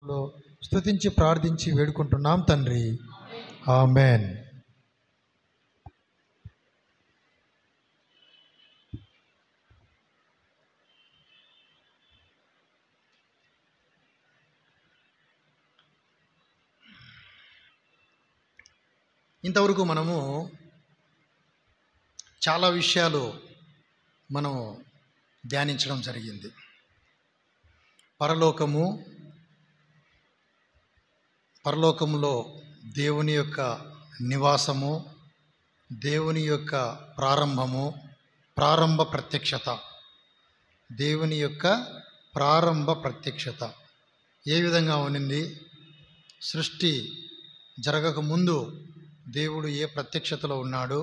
లో స్తుతించి ప్రార్థించి వేడుకుంటున్నాం తండ్రి. ఆమెన్. ఇంతవరకు మనము చాలా విషయాలు మనం ధ్యానించడం జరిగింది. పరలోకములో దేవుని యొక్క నివాసము, దేవుని యొక్క ప్రారంభ ప్రత్యక్షత, దేవుని యొక్క ప్రారంభ ప్రత్యక్షత ఏ విధంగా ఉన్నింది? సృష్టి జరగకముందు దేవుడు ఏ ప్రత్యక్షతలో ఉన్నాడు,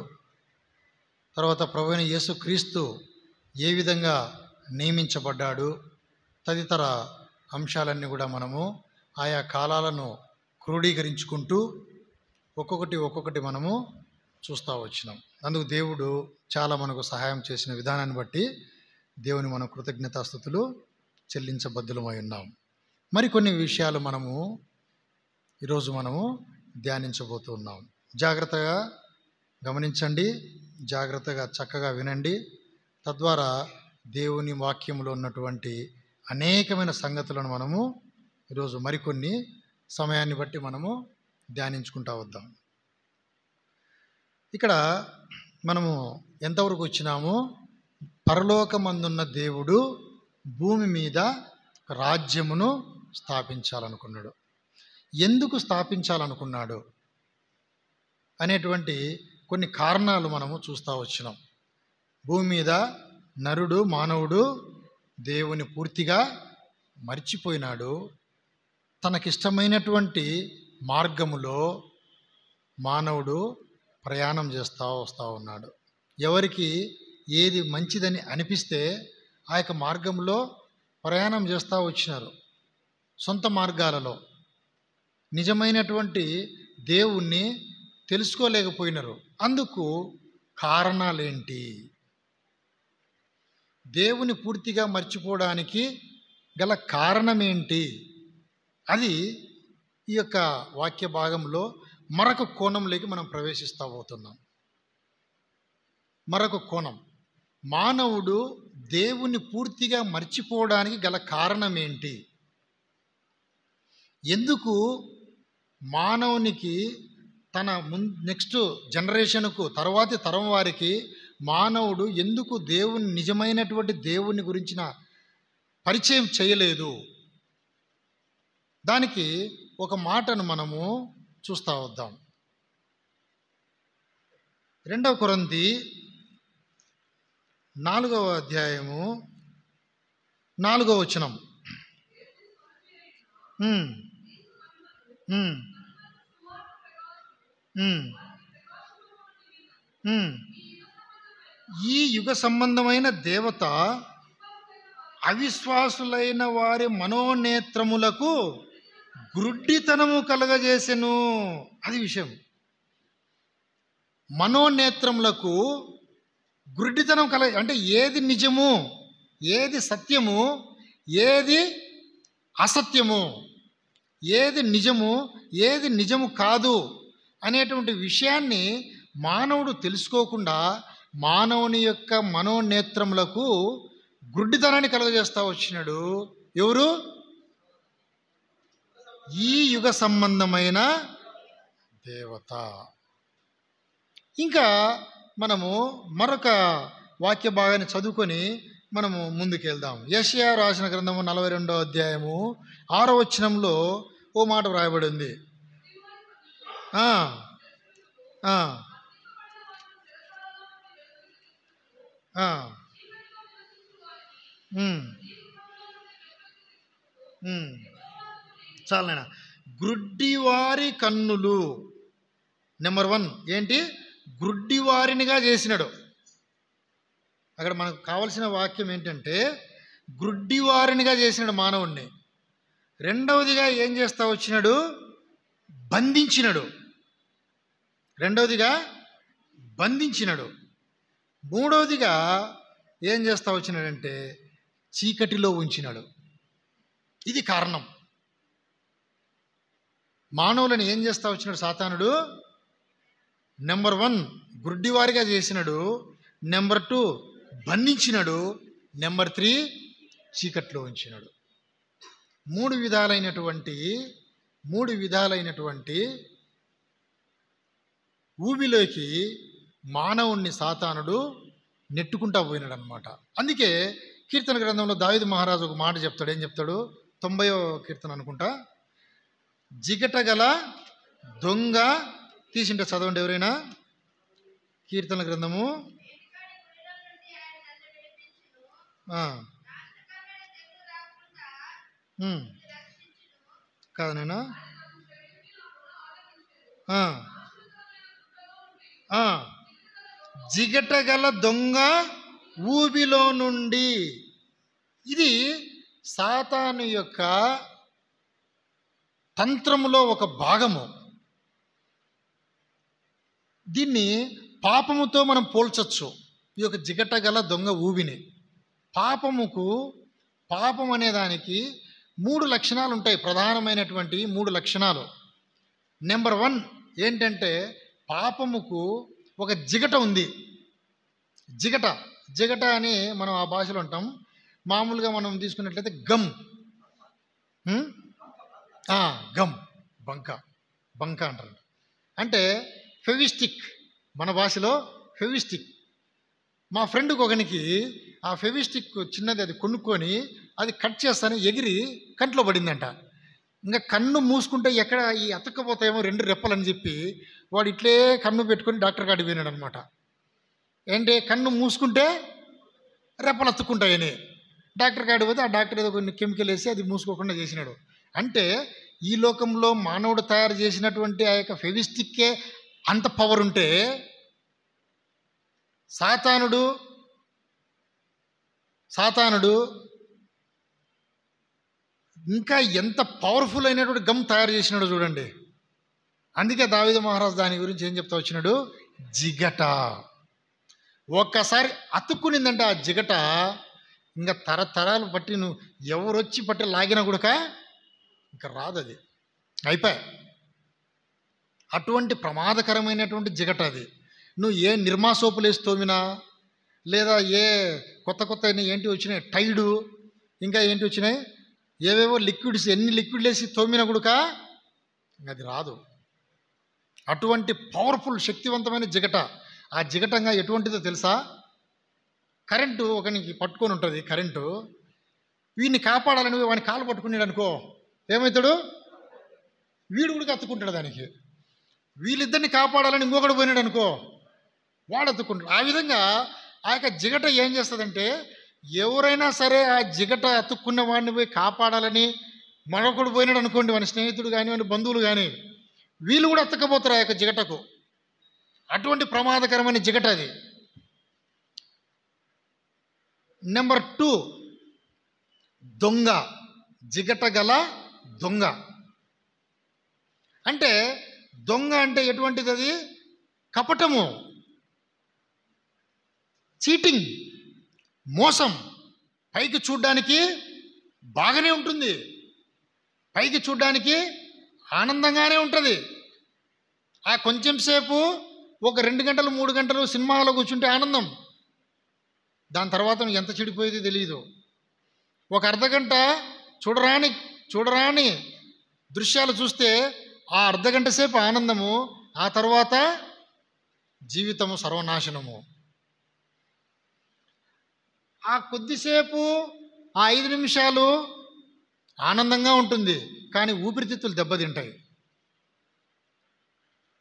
తర్వాత ప్రభువైన యేసుక్రీస్తు ఏ విధంగా నియమించబడ్డాడు, తదితర అంశాలన్నీ కూడా మనము ఆయా కాలాలను క్రోడీకరించుకుంటూ ఒక్కొక్కటి మనము చూస్తూ వచ్చినాం. అందుకు దేవుడు చాలా మనకు సహాయం చేసిన విధానాన్ని బట్టి దేవుని మనం కృతజ్ఞతాస్తుతులు చెల్లించబద్దులమై ఉన్నాం. మరికొన్ని విషయాలు ఈరోజు మనము ధ్యానించబోతున్నాం. జాగ్రత్తగా గమనించండి, జాగ్రత్తగా చక్కగా వినండి. తద్వారా దేవుని వాక్యంలో ఉన్నటువంటి అనేకమైన సంగతులను మనము ఈరోజు మరికొన్ని సమయాన్ని బట్టి మనము ధ్యానించుకుంటా వద్దాం. ఇక్కడ మనము ఎంతవరకు వచ్చినాము? పరలోకమందున్న దేవుడు భూమి మీద రాజ్యమును స్థాపించాలనుకున్నాడు. ఎందుకు స్థాపించాలనుకున్నాడు అనేటువంటి కొన్ని కారణాలు మనము చూస్తూ వచ్చినాం. భూమి మీద మానవుడు దేవుని పూర్తిగా మర్చిపోయినాడు. తనకిష్టమైనటువంటి మార్గములో మానవుడు ప్రయాణం చేస్తూ వస్తూ ఉన్నాడు. ఎవరికి ఏది మంచిదని అనిపిస్తే ఆ యొక్క మార్గంలో ప్రయాణం చేస్తూ వచ్చినారు. సొంత మార్గాలలో నిజమైనటువంటి దేవుణ్ణి తెలుసుకోలేకపోయినారు. అందుకు కారణాలేంటి? దేవుని పూర్తిగా మర్చిపోవడానికి గల కారణమేంటి? అది ఈ యొక్క వాక్య భాగంలో మరొక కోణంలోకి మనం ప్రవేశిస్తూ పోతున్నాం. మరొక కోణం, మానవుడు దేవుని పూర్తిగా మర్చిపోవడానికి గల కారణం ఏంటి? ఎందుకు మానవునికి తన నెక్స్ట్ జనరేషన్కు, తర్వాతి తరం వారికి మానవుడు ఎందుకు నిజమైనటువంటి దేవుని గురించిన పరిచయం చేయలేదు? దానికి ఒక మాటను మనము చూస్తూ వద్దాం. 2 కొరింథీ 4వ అధ్యాయము 4వ వచనం. ఈ యుగ సంబంధమైన దేవత అవిశ్వాసులైన వారి మనోనేత్రములకు గ్రుడ్డితనము కలగజేసెను. అది విషయం. మనోనేత్రములకు గ్రుడ్డితనం అంటే ఏది నిజము, ఏది సత్యము, ఏది అసత్యము, ఏది నిజము, ఏది నిజము కాదు అనేటువంటి విషయాన్ని మానవుడు తెలుసుకోకుండా మానవుని యొక్క మనోనేత్రములకు గుడ్డితనాన్ని కలుగజేస్తూ వచ్చినాడు. ఎవరు? ఈ యుగ సంబంధమైన దేవత. ఇంకా మనము మరొక వాక్య భాగాన్ని చదువుకొని మనము ముందుకెళ్దాం. యెషయా రాసిన గ్రంథము 42వ అధ్యాయము 6వ వచనంలో ఓ మాట వ్రాయబడి ఉంది. చాలైనా గ్రుడ్డివారి కన్నులు. నెంబర్ 1 ఏంటి? గ్రుడ్డివారినిగా చేసినాడు. అక్కడ మనకు కావలసిన వాక్యం ఏంటంటే గ్రుడ్డివారినిగా చేసినాడు మానవుణ్ణి. రెండవదిగా ఏం చేస్తా వచ్చినాడు? బంధించినాడు. మూడవదిగా ఏం చేస్తా వచ్చినాడంటే చీకటిలో ఉంచినాడు. ఇది కారణం. మానవులను ఏం చేస్తా వచ్చినాడు సాతానుడు? నెంబర్ 1 గుడ్డివారిగా చేసినాడు, నెంబర్ 2 బంధించినాడు, నెంబర్ 3 చీకట్లో ఉంచినాడు. మూడు విధాలైనటువంటి ఊబిలోకి మానవుణ్ణి సాతానుడు నెట్టుకుంటా పోయినాడు అనమాట. అందుకే కీర్తన గ్రంథంలో దావీదు మహారాజు ఒక మాట చెప్తాడు. ఏం చెప్తాడు? 90వ కీర్తన అనుకుంటా. జిగటగల దొంగ తీసింటే చదవండి ఎవరైనా. కీర్తన గ్రంథము కాదు నేనా జిగటగల దొంగ ఊబిలో నుండి. ఇది సాతాను యొక్క తంత్రములో ఒక భాగము. దీన్ని పాపముతో మనం పోల్చొచ్చు. ఈ యొక్క జిగటగల దొంగ ఊబిని. పాపం అనే దానికి 3 లక్షణాలు ఉంటాయి, ప్రధానమైనటువంటి 3 లక్షణాలు. నెంబర్ 1 ఏంటంటే పాపముకు ఒక జిగట ఉంది. జిగట అని మనం ఆ భాషలో అంటాం. మామూలుగా మనం తీసుకున్నట్లయితే గమ్ బంక అంటారు. అంటే ఫెవిస్టిక్, మన భాషలో ఫెవిస్టిక్. మా ఫ్రెండ్కి ఒకనికి ఆ ఫెవిస్టిక్ చిన్నది అది కొనుక్కొని అది కట్ చేస్తానే ఎగిరి కంట్లో పడిందంట. ఇంకా కన్ను మూసుకుంటే ఎక్కడ ఈ అతుక్కపోతాయేమో 2 రెప్పలని చెప్పి వాడు ఇట్లే కన్ను పెట్టుకొని డాక్టర్ కాడికి పోయినాడు అనమాట. ఏంటి, కన్ను మూసుకుంటే రెప్పలు అతుక్కుంటాయని డాక్టర్ కాడికి పోతే ఆ డాక్టర్ ఏదో కొన్ని కెమికల్ వేసి అది మూసుకోకుండా చేసినాడు. అంటే ఈ లోకంలో మానవుడు తయారు చేసినటువంటి ఆ యొక్క ఫెవిస్టిక్కే అంత పవర్ ఉంటే సాతానుడు ఇంకా ఎంత పవర్ఫుల్ అయినటువంటి గమ్ తయారు చేసినాడు చూడండి. అందుకే దావీదు మహారాజు దాని గురించి ఏం చెప్తా వచ్చినాడు? జిగట. ఒక్కసారి అతుక్కునిందంటే ఆ జిగట ఇంకా తరతరాలు పట్టి నువ్వు ఎవరొచ్చి పట్టి లాగినా కూడా ఇంకా రాదు, అది అయిపోయి. అటువంటి ప్రమాదకరమైనటువంటి జిగట అది. నువ్వు ఏ నిర్మా సోపులు వేసి తోమినా, లేదా ఏ కొత్త ఏంటి వచ్చినాయి, టైడు, ఇంకా ఏంటి వచ్చినాయి, ఏవేవో లిక్విడ్స్, ఎన్ని లిక్విడ్లు వేసి తోమినా కూడా అది రాదు. అటువంటి పవర్ఫుల్ శక్తివంతమైన జిగట. ఆ జిగటంగా ఎటువంటిదో తెలుసా? కరెంటు ఒకనికి పట్టుకొని ఉంటుంది. కరెంటు వీడిని కాపాడాలని వాడిని కాలు పట్టుకున్నాడు అనుకో, ఏమవుతాడు? వీడు కూడా అతుక్కుంటాడు దానికి. వీళ్ళిద్దరిని కాపాడాలని ఇంకొకడు పోయినాడు అనుకో, వాడు అతుక్కుంటాడు. ఆ విధంగా ఆ యొక్క జిగట ఏం చేస్తుందంటే, ఎవరైనా సరే ఆ జిగట అతుక్కున్న వాడిని పోయి కాపాడాలని మరొకడు పోయినాడు అనుకోండి, వాని స్నేహితుడు కానీ వాని బంధువులు కానీ, వీళ్ళు కూడా అతకపోతారు ఆ యొక్క జిగటకు. అటువంటి ప్రమాదకరమైన జిగట అది. నెంబర్ 2 దొంగ, జిగట గల దొంగ. అంటే దొంగ అంటే ఎటువంటిది? అది కపటము, చీటింగ్, మోసం. పైకి చూడ్డానికి బాగానే ఉంటుంది, పైకి చూడ్డానికి ఆనందంగానే ఉంటుంది. ఆ కొంచెం సేపు ఒక 2 గంటలు 3 గంటలు సినిమాలో కూర్చుంటే ఆనందం. దాని తర్వాత ఎంత చెడిపోయేది తెలియదు. ఒక అర్ధగంట చూడరాని దృశ్యాలు చూస్తే ఆ అర్ధగంట సేపు ఆనందము, ఆ తర్వాత జీవితము సర్వనాశనము. ఆ కొద్దిసేపు, ఆ 5 నిమిషాలు ఆనందంగా ఉంటుంది, కానీ ఊపిరితిత్తులు దెబ్బతింటాయి.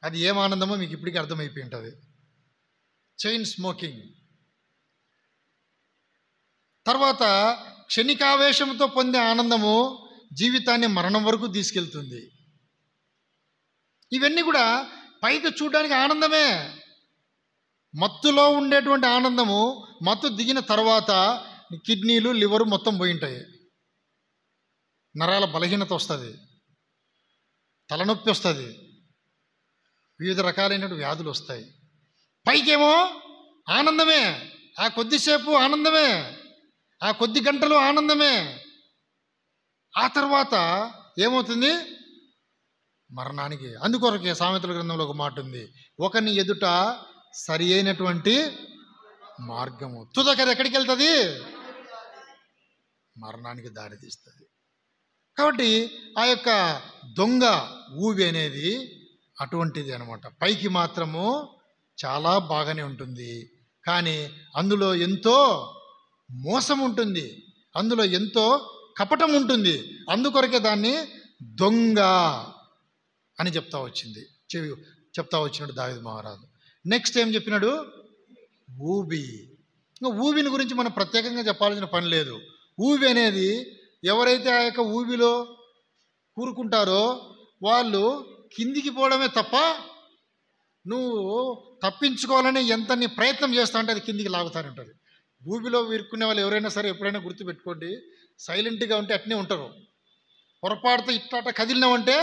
అది ఏం ఆనందమో మీకు ఇప్పటికీ అర్థమైపోయి ఉంటుంది. Chain smoking. తర్వాత క్షణికావేశంతో పొందే ఆనందము జీవితాన్ని మరణం వరకు తీసుకెళ్తుంది. ఇవన్నీ కూడా పైకి చూడడానికి ఆనందమే. మత్తులో ఉండేటువంటి ఆనందము మత్తు దిగిన తర్వాత కిడ్నీలు, లివరు మొత్తం పోయి ఉంటాయి. నరాల బలహీనత వస్తుంది, తలనొప్పి వస్తుంది, వివిధ రకాలైనటువంటి వ్యాధులు వస్తాయి. పైకేమో ఆనందమే, ఆ కొద్దిసేపు ఆనందమే, ఆ కొద్ది గంటలు ఆనందమే. ఆ తర్వాత ఏమవుతుంది? మరణానికి. అందుకొరకే సామెతల గ్రంథంలో ఒక మాట ఉంది, ఒకని ఎదుట సరి అయినటువంటి మార్గము తుదకది ఎక్కడికి వెళ్తుంది? మరణానికి దారి తీస్తుంది. కాబట్టి ఆ యొక్క దొంగ ఊవి అనేది అటువంటిది అనమాట. పైకి మాత్రము చాలా బాగానే ఉంటుంది, కానీ అందులో ఎంతో మోసం ఉంటుంది, అందులో ఎంతో కపటం ఉంటుంది. అందుకొరకే దాన్ని దొంగ అని చెప్తా వచ్చినాడు దావీదు మహారాజు. నెక్స్ట్ ఏం చెప్పినాడు? ఊబి. ఇంకా ఊబిని గురించి మనం ప్రత్యేకంగా చెప్పాల్సిన పని లేదు. ఊబి అనేది ఎవరైతే ఆ యొక్క ఊబిలో కూరుకుంటారో వాళ్ళు కిందికి పోవడమే తప్ప నువ్వు తప్పించుకోవాలని ఎంత నీ ప్రయత్నం చేస్తా అంటే అది కిందికి లాగుతానే ఉంటుంది. ఊబిలో వీరుకునే వాళ్ళు ఎవరైనా సరే ఎప్పుడైనా గుర్తుపెట్టుకోండి, సైలెంట్గా ఉంటే అట్నే ఉంటారు. పొరపాటుతో ఇట్లా కదిలినామంటే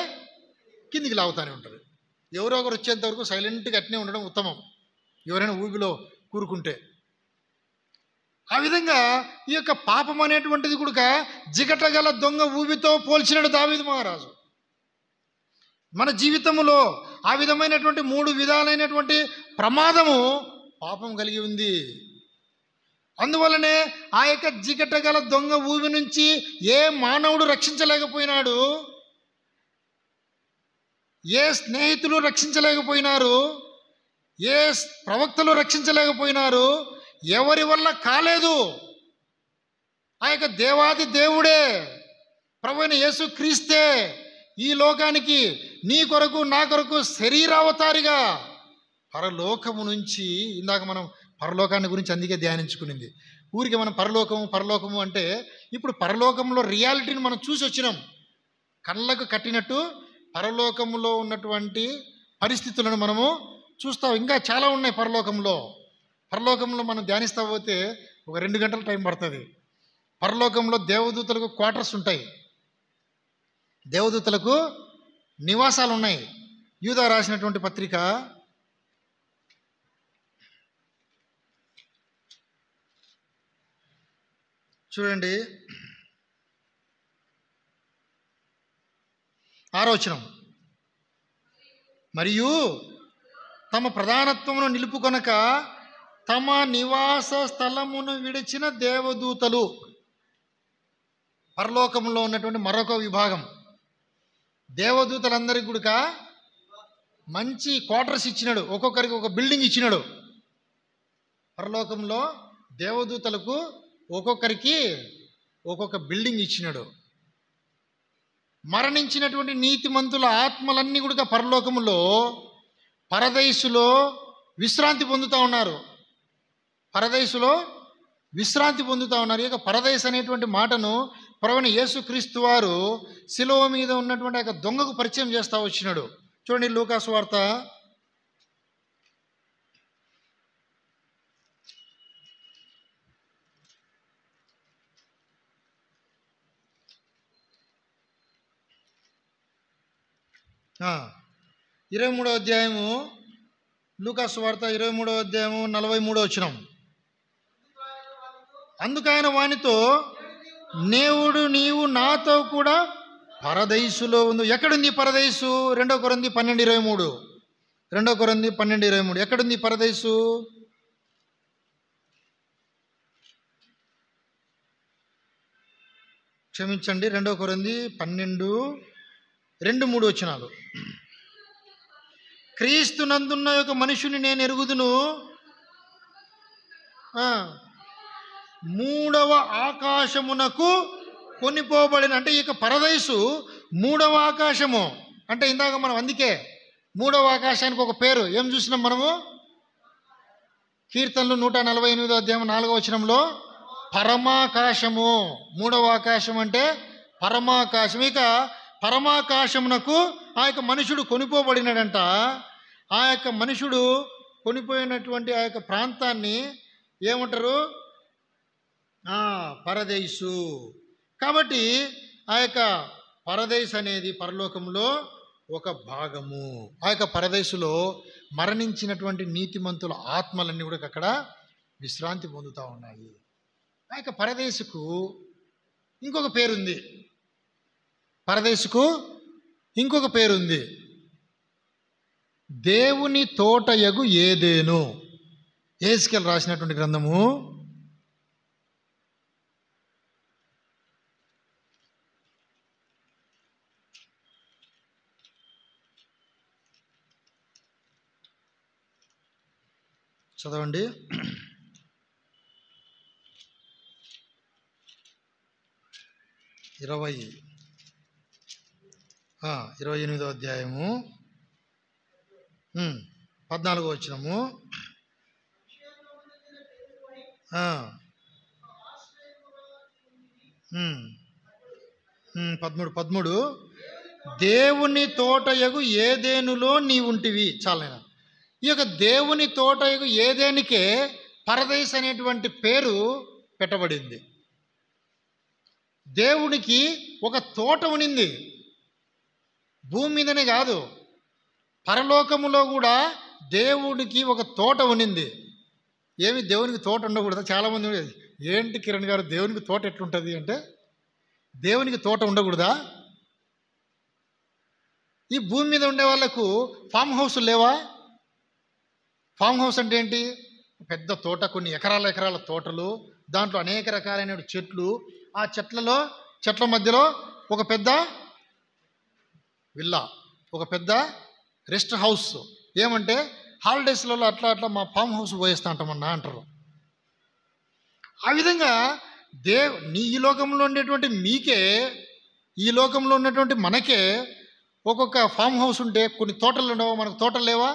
కిందికి లాగుతానే ఉంటుంది. ఎవరో ఒకరు వచ్చేంత వరకు సైలెంట్గా అట్నే ఉండడం ఉత్తమం, ఎవరైనా ఊబిలో కూరుకుంటే. ఆ విధంగా ఈ యొక్క పాపం అనేటువంటిది కూడా జిగటగల దొంగ ఊబితో పోల్చినాడు దావీదు మహారాజు. మన జీవితంలో ఆ విధమైనటువంటి 3 విధాలైనటువంటి ప్రమాదము పాపం కలిగి ఉంది. అందువల్లనే ఆ యొక్క జిగటగల దొంగ ఊబి నుంచి ఏ మానవుడు రక్షించలేకపోయినాడు, ఏ స్నేహితులు రక్షించలేకపోయినారు, ఏ ప్రవక్తలు రక్షించలేకపోయినారు, ఎవరి వల్ల కాలేదు. ఆ యొక్క దేవాది దేవుడే ప్రభువైన యేసు క్రీస్తే ఈ లోకానికి నీ కొరకు నా కొరకు శరీరావతారిగా పరలోకము నుంచి, ఇందాక మనం పరలోకాన్ని గురించి అందుకే ధ్యానించుకునింది. ఊరికి మనం పరలోకము అంటే ఇప్పుడు పరలోకంలో రియాలిటీని మనం చూసి వచ్చినాం. కళ్ళకు కట్టినట్టు పరలోకంలో ఉన్నటువంటి పరిస్థితులను మనము చూస్తాం. ఇంకా చాలా ఉన్నాయి పరలోకంలో మనం ధ్యానిస్తా పోతే ఒక 2 గంటల టైం పడుతుంది. పరలోకంలో దేవదూతలకు క్వార్టర్స్ ఉంటాయి, దేవదూతలకు నివాసాలు ఉన్నాయి. యూదా రాసినటువంటి పత్రిక చూడండి, 6వ వచనం. మరియు తమ ప్రధానత్వమును నిలుపుకొనక తమ నివాస స్థలమును విడిచిన దేవదూతలు. పరలోకంలో ఉన్నటువంటి మరొక విభాగం. దేవదూతలందరికీ కూడా మంచి క్వార్టర్స్ ఇచ్చినాడు, ఒక్కొక్కరికి ఒక బిల్డింగ్ ఇచ్చినాడు. పరలోకంలో దేవదూతలకు ఒక్కొక్కరికి ఒక్కొక్క బిల్డింగ్ ఇచ్చినాడు. మరణించినటువంటి నీతిమంతుల ఆత్మలన్నీ కూడా పరలోకములో పరదైసులో విశ్రాంతి పొందుతూ ఉన్నారు. ఈ యొక్క పరదైస్ అనేటువంటి మాటను ప్రభువైన యేసుక్రీస్తు వారు శిలువ మీద ఉన్నటువంటి ఆ దొంగకు పరిచయం చేస్తూ వచ్చినాడు. చూడండి, లూకా సువార్త 23వ అధ్యాయము, లూకా సువార్త 23వ అధ్యాయము 43వ వచనం. అందుకైన వానితో, నీవు నాతో కూడా పరదైసులో ఉంది. ఎక్కడుంది పరదైసు? 2 కొరింథీ 12:23. 2 కొరింథీ 12:23. ఎక్కడుంది పరదైసు? క్షమించండి, 2 కొరింథీ 12:2-3 వచనాలు. క్రీస్తు నందున్న యొక్క మనుషుని నేను ఎరుగుదును, 3వ ఆకాశమునకు కొనిపోబడిన. అంటే ఇక పరదైసు 3వ ఆకాశము. అంటే ఇందాక మనం అందుకే 3వ ఆకాశానికి ఒక పేరు ఏం చూసినాం మనము? కీర్తనలు 148వ అధ్యాయం 4వ వచనంలో పరమాకాశము. 3వ ఆకాశం అంటే పరమాకాశం. ఇక పరమాకాశమునకు ఆ యొక్క మనుషుడు కొనిపోబడినాడంట. ఆ యొక్క మనుషుడు కొనిపోయినటువంటి ఆ యొక్క ప్రాంతాన్ని ఏమంటారు? పరదైసు. కాబట్టి ఆ యొక్క పరదైసు అనేది పరలోకంలో ఒక భాగము. ఆ యొక్క పరదైసులో మరణించినటువంటి నీతిమంతుల ఆత్మలన్నీ కూడా అక్కడ విశ్రాంతి పొందుతూ ఉన్నాయి. ఆ యొక్క పరదైసుకు ఇంకొక పేరుంది. పరదైసుకు ఇంకొక పేరుంది, దేవుని తోటయగు ఏదేను. యెహెజ్కేలు రాసినటువంటి గ్రంథము 28వ అధ్యాయము 14వ వచనము. 13 దేవుని తోటయగు ఏదేనులో నీ ఉంటివి. చాలైనా ఈ యొక్క దేవుని తోటయగు ఏదేనికే పరదేశ్ అనేటువంటి పేరు పెట్టబడింది. దేవునికి ఒక తోట ఉనింది, భూమి మీదనే కాదు, పరలోకములో కూడా దేవుడికి ఒక తోట ఉనింది. ఏమి దేవునికి తోట ఉండకూడదా? చాలామంది ఏంటి కిరణ్ గారు దేవునికి తోట ఎట్లుంటుంది అంటే, దేవునికి తోట ఉండకూడదా? ఈ భూమి మీద ఉండే వాళ్ళకు ఫామ్ హౌస్లు లేవా? ఫామ్ హౌస్ అంటే ఏంటి? పెద్ద తోట, కొన్ని ఎకరాల తోటలు, దాంట్లో అనేక రకాలైన చెట్లు, ఆ చెట్ల మధ్యలో ఒక పెద్ద విల్లా, ఒక పెద్ద రెస్ట్ హౌస్. ఏమంటే హాలిడేస్లలో అట్లా మా ఫామ్ హౌస్ పోయేస్తా అంటామన్నా అంటారు. ఆ విధంగా ఈ లోకంలో ఉండేటువంటి మీకే, ఈ లోకంలో ఉన్నటువంటి మనకే ఒక్కొక్క ఫామ్ హౌస్ ఉంటే కొన్ని తోటలు ఉండవు. మనకు తోటలు లేవా?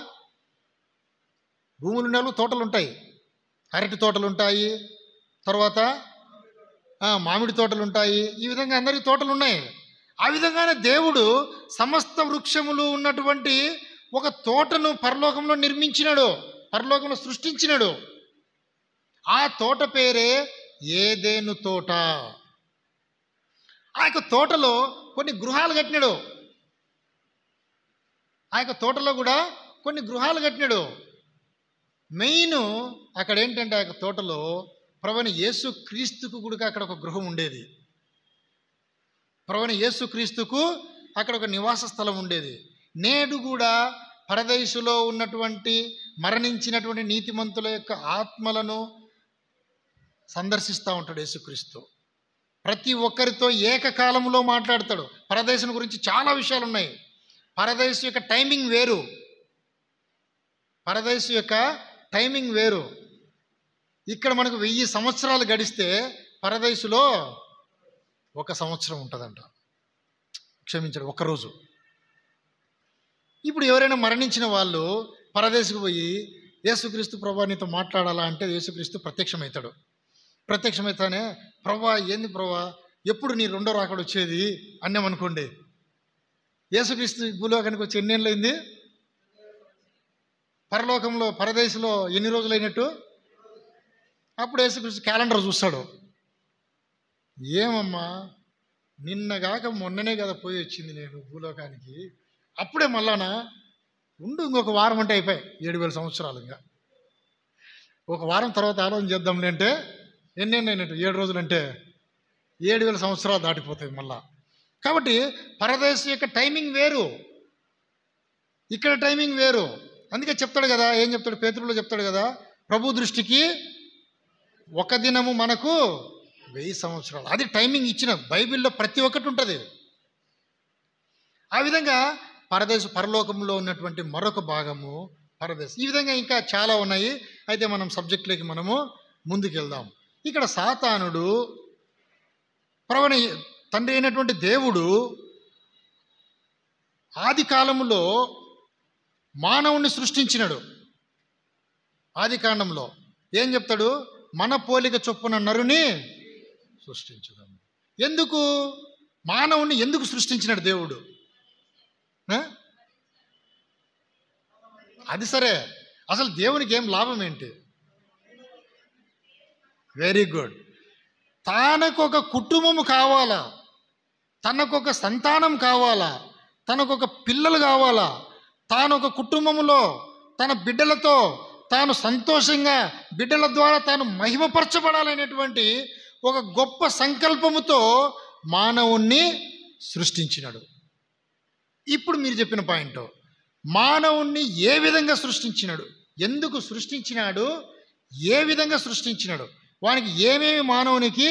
భూములు ఉండే తోటలు ఉంటాయి, అరటి తోటలు ఉంటాయి, తర్వాత మామిడి తోటలు ఉంటాయి. ఈ విధంగా అందరికీ తోటలు ఉన్నాయి. ఆ విధంగానే దేవుడు సమస్త వృక్షములు ఉన్నటువంటి ఒక తోటను పరలోకంలో నిర్మించినాడు, పరలోకంలో సృష్టించినాడు. ఆ తోట పేరే ఏదేను తోట. ఆ యొక్క తోటలో కొన్ని గృహాలు కట్టినాడు, ఆ యొక్క తోటలో కూడా కొన్ని గృహాలు కట్టినాడు. మెయిన్ అక్కడ ఏంటంటే ఆ యొక్క తోటలో ప్రభువైన యేసు క్రీస్తుకు కూడా అక్కడ ఒక గృహం ఉండేది. ప్రభువైన యేసు క్రీస్తుకు అక్కడ ఒక నివాస స్థలం ఉండేది. నేడు కూడా పరదేశులో ఉన్నటువంటి మరణించినటువంటి నీతిమంతుల యొక్క ఆత్మలను సందర్శిస్తూ ఉంటాడు యేసుక్రీస్తు. ప్రతి ఒక్కరితో ఏకకాలంలో మాట్లాడతాడు. పరదేశం గురించి చాలా విషయాలు ఉన్నాయి. పరదేశం యొక్క టైమింగ్ వేరు, పరదేశం యొక్క టైమింగ్ వేరు. ఇక్కడ మనకు 1000 సంవత్సరాలు గడిస్తే పరదేశులో 1 సంవత్సరం ఉంటుందంట. క్షమించండి, 1 రోజు. ఇప్పుడు ఎవరైనా మరణించిన వాళ్ళు పరదేశకు పోయి యేసుక్రీస్తు ప్రభువా నీతో మాట్లాడాలా అంటే యేసుక్రీస్తు ప్రత్యక్షమవుతాడు. ప్రత్యక్షమైతేనే ప్రభువా ఏంది ప్రభువా ఎప్పుడు నీ రెండో రాకడ వచ్చేది అన్నామనుకోండి, యేసుక్రీస్తు భూలోకానికి వచ్చి ఎన్ని ఏళ్ళు అయింది? పరలోకంలో పరదేశంలో ఎన్ని రోజులు అయినట్టు? అప్పుడు యేసుక్రీస్తు క్యాలెండర్ చూస్తాడు. ఏమమ్మా నిన్నగాక మొన్ననే కదా పోయి వచ్చింది నేను భూలోకానికి, అప్పుడే మళ్ళానా ఉండు, ఇంకొక వారం అంటే అయిపోయి 7000 సంవత్సరాలు. ఇంకా 1 వారం తర్వాత ఆలోచన చేద్దాంలే అంటే ఎన్ని అయినట్టు? 7 రోజులు అంటే 7000 సంవత్సరాలు దాటిపోతాయి మళ్ళా. కాబట్టి పరదేశం యొక్క టైమింగ్ వేరు, ఇక్కడ టైమింగ్ వేరు. అందుకే చెప్తాడు కదా, ఏం చెప్తాడు? పేతురులో చెప్తాడు కదా, ప్రభు దృష్టికి 1 దినము మనకు 1000 సంవత్సరాలు. అది టైమింగ్ ఇచ్చిన బైబిల్లో ప్రతి ఒక్కటి ఉంటుంది. ఆ విధంగా పరలోకంలో ఉన్నటువంటి మరొక భాగము పరదేశం. ఈ విధంగా ఇంకా చాలా ఉన్నాయి. అయితే మనం సబ్జెక్ట్లోకి మనము ముందుకెళ్దాం. ఇక్కడ సాతానుడు ప్రభువైన తండ్రి అయినటువంటి దేవుడు ఆది కాలములో మానవుణ్ణి సృష్టించినాడు. ఆది కాండంలో ఏం చెప్తాడు? మన పోలిక చొప్పున నరుని సృష్టించుదాం. ఎందుకు మానవుణ్ణి ఎందుకు సృష్టించినాడు దేవుడు? అది సరే, అసలు దేవునికి ఏం లాభం ఏంటి? Very good. తనకొక కుటుంబము కావాలా, తనకొక సంతానం కావాలా, తనకొక పిల్లలు కావాలా, తాను ఒక కుటుంబంలో తన బిడ్డలతో తాను సంతోషంగా బిడ్డల ద్వారా తాను మహిమపరచబడాలనేటువంటి ఒక గొప్ప సంకల్పముతో మానవుణ్ణి సృష్టించినాడు. ఇప్పుడు మీరు చెప్పిన పాయింట్, మానవుణ్ణి ఏ విధంగా సృష్టించినాడు, ఎందుకు సృష్టించినాడు, ఏ విధంగా సృష్టించినాడు, వానికి ఏమేమి మానవునికి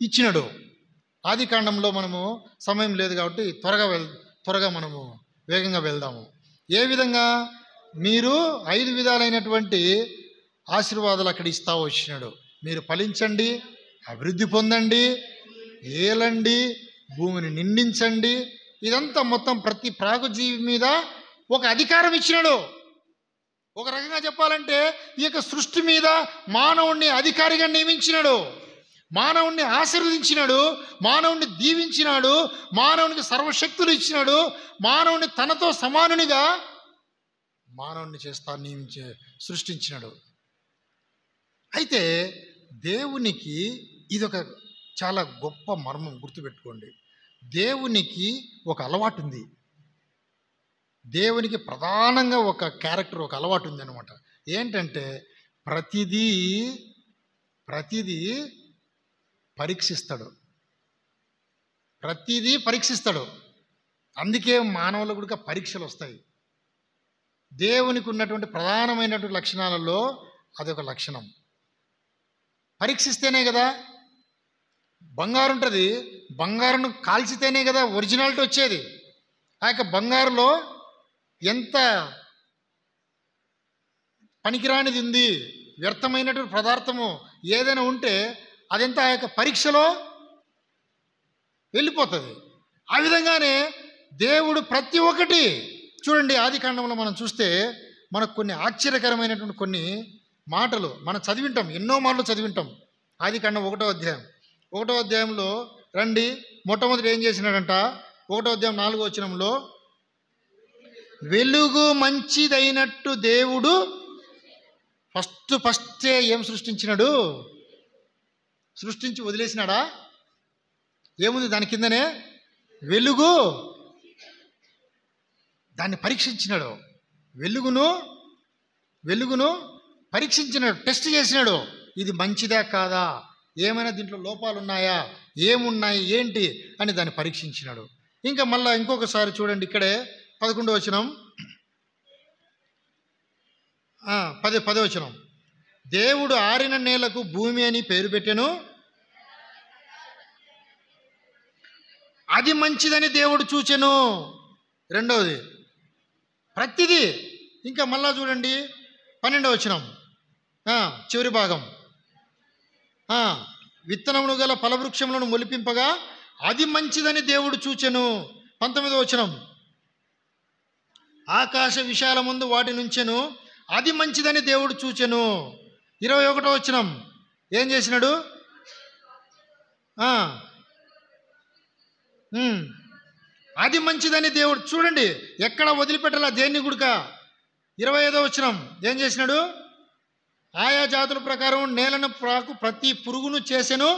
ఇచ్చినాడు. ఆది కాండంలో మనము సమయం లేదు కాబట్టి త్వరగా మనము వేగంగా వెళ్దాము. ఏ విధంగా మీరు 5 విధాలైనటువంటి ఆశీర్వాదాలు అక్కడ ఇస్తా వచ్చినాడు. మీరు ఫలించండి, అభివృద్ధి పొందండి, ఏలండి, భూమిని నిండించండి. ఇదంతా మొత్తం ప్రతి ప్రాకుజీవి మీద ఒక అధికారం ఇచ్చినాడు. ఒక రకంగా చెప్పాలంటే ఈ యొక్క సృష్టి మీద మానవుణ్ణి అధికారిగా నియమించినాడు, మానవుణ్ణి ఆశీర్వదించినాడు, మానవుణ్ణి దీవించినాడు, మానవునికి సర్వశక్తులు ఇచ్చినాడు, మానవుని తనతో సమానునిగా మానవుణ్ణి సృష్టించినాడు. అయితే దేవునికి ఇదొక చాలా గొప్ప మర్మం, గుర్తుపెట్టుకోండి. దేవునికి ఒక అలవాటు ఉంది, దేవునికి ప్రధానంగా ఒక క్యారెక్టర్, ఒక అలవాటు ఉంది అనమాట. ఏంటంటే ప్రతిదీ పరీక్షిస్తాడు. అందుకే మానవులకు కూడా పరీక్షలు వస్తాయి. దేవునికి ఉన్నటువంటి ప్రధానమైనటువంటి లక్షణాలలో అదొక లక్షణం. పరీక్షిస్తేనే కదా బంగారు ఉంటుంది, బంగారును కాల్చితేనే కదా ఒరిజినాలిటీ వచ్చేది. ఆ యొక్క బంగారులో ఎంత పనికిరానిది ఉంది, వ్యర్థమైనటువంటి పదార్థము ఏదైనా ఉంటే అదంతా ఆ యొక్క పరీక్షలో వెళ్ళిపోతుంది. ఆ విధంగానే దేవుడు ప్రతి ఒక్కటి చూడండి, ఆది కాండంలో మనం చూస్తే మనకు కొన్ని ఆశ్చర్యకరమైనటువంటి కొన్ని మాటలు మనం చదివింటాం, ఎన్నో మాటలు చదివింటాం. ఆది కాండం 1వ అధ్యాయం, 1వ అధ్యాయంలో రండి. మొట్టమొదటి ఏం చేసినాడంట, 1వ అధ్యాయం 4వ వచనంలో, వెలుగు మంచిదైనట్టు దేవుడు ఫస్టే ఏం సృష్టించినాడు, సృష్టించి వదిలేసినాడా? ఏముంది దాని కిందనే? వెలుగు. దాన్ని పరీక్షించినాడు, వెలుగును పరీక్షించినాడు, టెస్ట్ చేసినాడు. ఇది మంచిదా కాదా, ఏమైనా దీంట్లో లోపాలు ఉన్నాయా, ఏమున్నాయి ఏంటి అని దాన్ని పరీక్షించినాడు. ఇంకా మళ్ళీ ఇంకొకసారి చూడండి, ఇక్కడే 11వ వచనం, 10వ వచనం, దేవుడు ఆరిన నేలకు భూమి అని పేరు పెట్టెను, అది మంచిదని దేవుడు చూచెను. రెండవది ప్రతిదీ. ఇంకా మళ్ళా చూడండి 12వ వచనం, చివరి భాగం, విత్తనమును గల ఫలవృక్షములను మొలిపింపగా అది మంచిదని దేవుడు చూచెను. 19వ వచనం, ఆకాశ విశాల ముందు వాటి నుంచెను, అది మంచిదని దేవుడు చూచెను. 21వ వచనం ఏం చేసినాడు, అది మంచిదని దేవుడు, చూడండి ఎక్కడ వదిలిపెట్టాల దేన్ని గుడక. 25వ వచనం ఏం చేసినాడు, ఆయా జాతుల ప్రకారం నేలను ప్రాకు ప్రతి పురుగును చేసెను,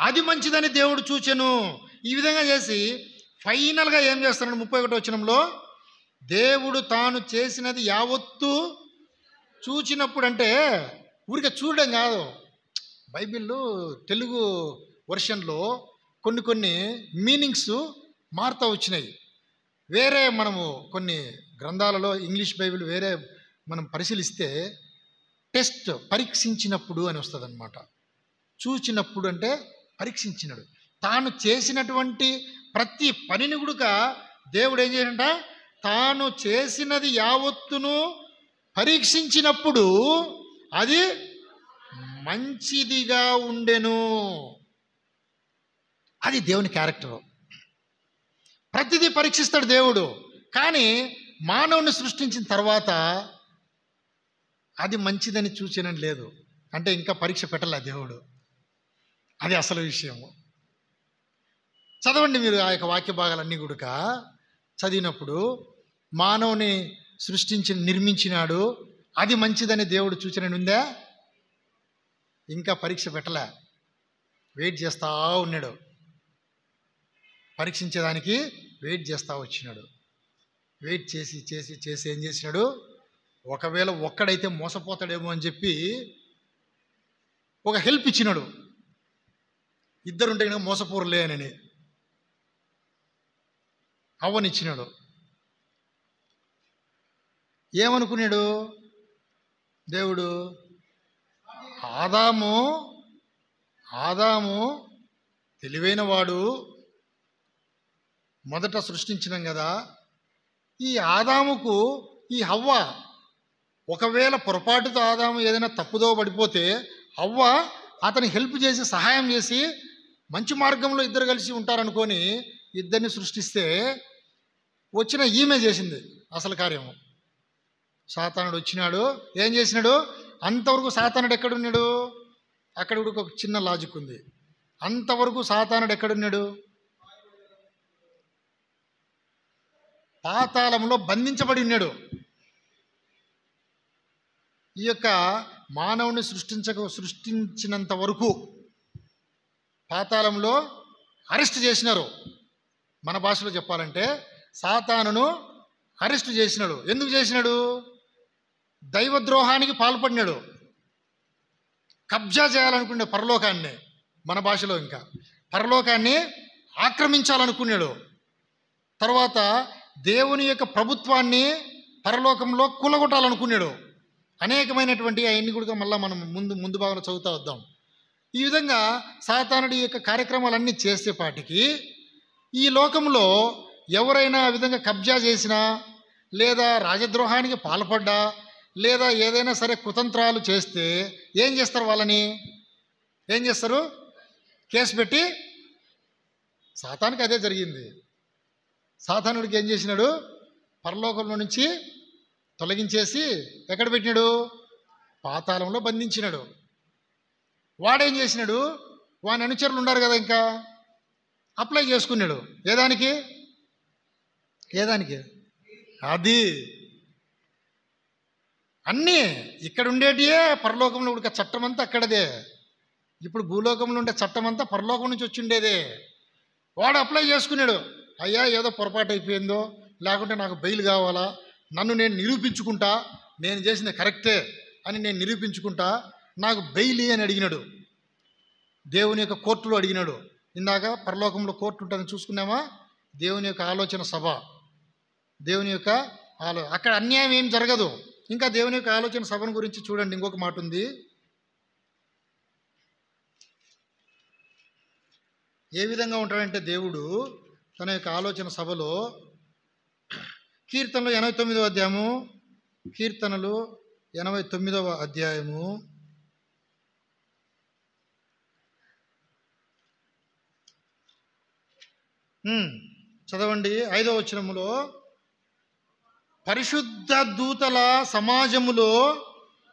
అది మంచిదని దేవుడు చూచెను. ఈ విధంగా చేసి ఫైనల్గా ఏం చేస్తున్నాడు 31వ వచనంలో, దేవుడు తాను చేసినది యావత్తు చూచినప్పుడు, అంటే ఊరికే చూడడం కాదు. బైబిల్లో తెలుగు వర్షన్లో కొన్ని మీనింగ్స్ మారుతూ వచ్చినాయి. వేరే మనము కొన్ని గ్రంథాలలో ఇంగ్లీష్ బైబిల్ వేరే మనం పరిశీలిస్తే టెస్ట్, పరీక్షించినప్పుడు అని వస్తుంది అనమాట. చూచినప్పుడు అంటే పరీక్షించినాడు. తాను చేసినటువంటి ప్రతి పనిని కూడా దేవుడు ఏం చేయాలంట, తాను చేసినది యావత్తును పరీక్షించినప్పుడు అది మంచిదిగా ఉండెను. అది దేవుని క్యారెక్టరు. ప్రతిదీ పరీక్షిస్తాడు దేవుడు. కానీ మానవుని సృష్టించిన తర్వాత అది మంచిదని చూసినని లేదు, అంటే ఇంకా పరీక్ష పెట్టలే దేవుడు. అది అసలు విషయము. చదవండి మీరు ఆ యొక్క వాక్య భాగాలన్నీ కూడా చదివినప్పుడు, మానవుని నిర్మించినాడు, అది మంచిదని దేవుడు చూసినని ఉందా? ఇంకా పరీక్ష పెట్టలే, వెయిట్ చేస్తూ ఉన్నాడు, పరీక్షించేదానికి వెయిట్ చేస్తూ వచ్చినాడు. వెయిట్ చేసి చేసి చేసి ఏం చేసినాడు, ఒకవేళ ఒక్కడైతే మోసపోతాడేమో అని చెప్పి ఒక హెల్ప్ ఇచ్చినాడు. ఇద్దరుంటే కనుక మోసపోరులే అని అవ్వనిచ్చినాడు. ఏమనుకున్నాడు దేవుడు? ఆదాము తెలివైన వాడు, మొదట సృష్టించినాం కదా. ఈ ఆదాముకు ఈ హవ్వ, ఒకవేళ పొరపాటుతో ఆదాము ఏదైనా తప్పుదో పడిపోతే హవ్వ అతని హెల్ప్ చేసి సహాయం చేసి మంచి మార్గంలో ఇద్దరు కలిసి ఉంటారనుకొని ఇద్దరిని సృష్టిస్తే వచ్చిన ఈమె చేసింది అసలు కార్యము. సాతానుడు వచ్చినాడు, ఏం చేసినాడు? అంతవరకు సాతానుడు ఎక్కడున్నాడు? అక్కడ కూడా ఒక చిన్న లాజిక్ ఉంది. అంతవరకు సాతానుడు ఎక్కడున్నాడు? పాతాళంలో బంధించబడి ఉన్నాడు. ఈ యొక్క మానవుని సృష్టించినంత వరకు పాతాళంలో అరెస్ట్ చేసినారు. మన భాషలో చెప్పాలంటే సాతానును అరెస్ట్ చేసినాడు. ఎందుకు చేసినాడు? దైవద్రోహానికి పాల్పడినాడు. కబ్జా చేయాలనుకునే పరలోకాన్ని, మన భాషలో ఇంకా పరలోకాన్ని ఆక్రమించాలనుకున్నాడు. తర్వాత దేవుని యొక్క ప్రభుత్వాన్ని పరలోకంలో కూలగొట్టాలనుకున్నాడు. అనేకమైనటువంటి అవన్నీ కూడా మళ్ళీ మనం ముందు భాగంలో చదువుతూ వద్దాం. ఈ విధంగా సాతానుడి యొక్క కార్యక్రమాలన్నీ చేసేపాటికి ఈ లోకంలో ఎవరైనా ఆ విధంగా కబ్జా చేసినా, లేదా రాజద్రోహానికి పాల్పడ్డా, లేదా ఏదైనా సరే కుతంత్రాలు చేస్తే ఏం చేస్తారు? వాళ్ళని ఏం చేస్తారు? కేసు పెట్టి, సాతానుడికి అదే జరిగింది. సాతానుడికి ఏం చేసినాడు? పరలోకంలో నుంచి తొలగించేసి ఎక్కడ పెట్టినాడు? పాతాళంలో బంధించినాడు. వాడేం చేసినాడు? వాని అనుచరులు ఉన్నారు కదా, ఇంకా అప్లై చేసుకున్నాడు. ఏదానికి? అది అన్నీ ఇక్కడ ఉండేటియే పరలోకంలో ఉడక చట్టం అంతా అక్కడదే. ఇప్పుడు భూలోకంలో ఉండే చట్టం అంతా పరలోకం నుంచి వచ్చి ఉండేదే. వాడు అప్లై చేసుకున్నాడు. అయ్యా ఏదో పొరపాటు అయిపోయిందో, లేకుంటే నాకు బెయిల్ కావాలా, నన్ను నేను నిరూపించుకుంటా, నేను చేసింది కరెక్టే అని నేను నిరూపించుకుంటా, నాకు బెయిల్ అని అడిగినాడు. దేవుని యొక్క కోర్టులో అడిగినాడు. ఇందాక పరలోకంలో కోర్టు ఉంటుందని చూసుకున్నామా? దేవుని యొక్క ఆలోచన సభ, దేవుని యొక్క అక్కడ అన్యాయం ఏం జరగదు. ఇంకా దేవుని యొక్క ఆలోచన సభను గురించి చూడండి, ఇంకొక మాట ఉంది. ఏ విధంగా ఉంటాడంటే దేవుడు తన యొక్క ఆలోచన సభలో, కీర్తనలు 89వ అధ్యాయము, కీర్తనలు 89వ అధ్యాయము చదవండి. 5వ వచనములో, పరిశుద్ధ దూతల సమాజములో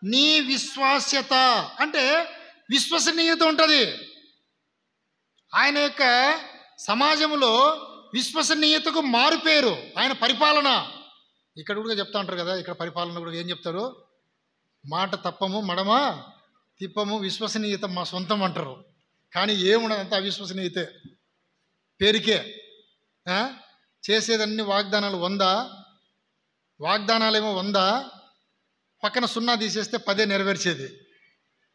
నీ విశ్వాస్యత, అంటే విశ్వసనీయత ఉంటుంది. ఆయన యొక్క సమాజంలో విశ్వసనీయతకు మారుపేరు ఆయన పరిపాలన. ఇక్కడ కూడా చెప్తా ఉంటారు కదా, ఇక్కడ పరిపాలన కూడా ఏం చెప్తారు? మాట తప్పము, మడమ తిప్పము, విశ్వసనీయత మా సొంతం అంటారు. కానీ ఏముండదు, అంత అవిశ్వసనీయతే, పేరుకే. చేసేదన్ని వాగ్దానాలు 100, వాగ్దానాలేమో 100, పక్కన 0 తీసేస్తే 10 నెరవేర్చేది.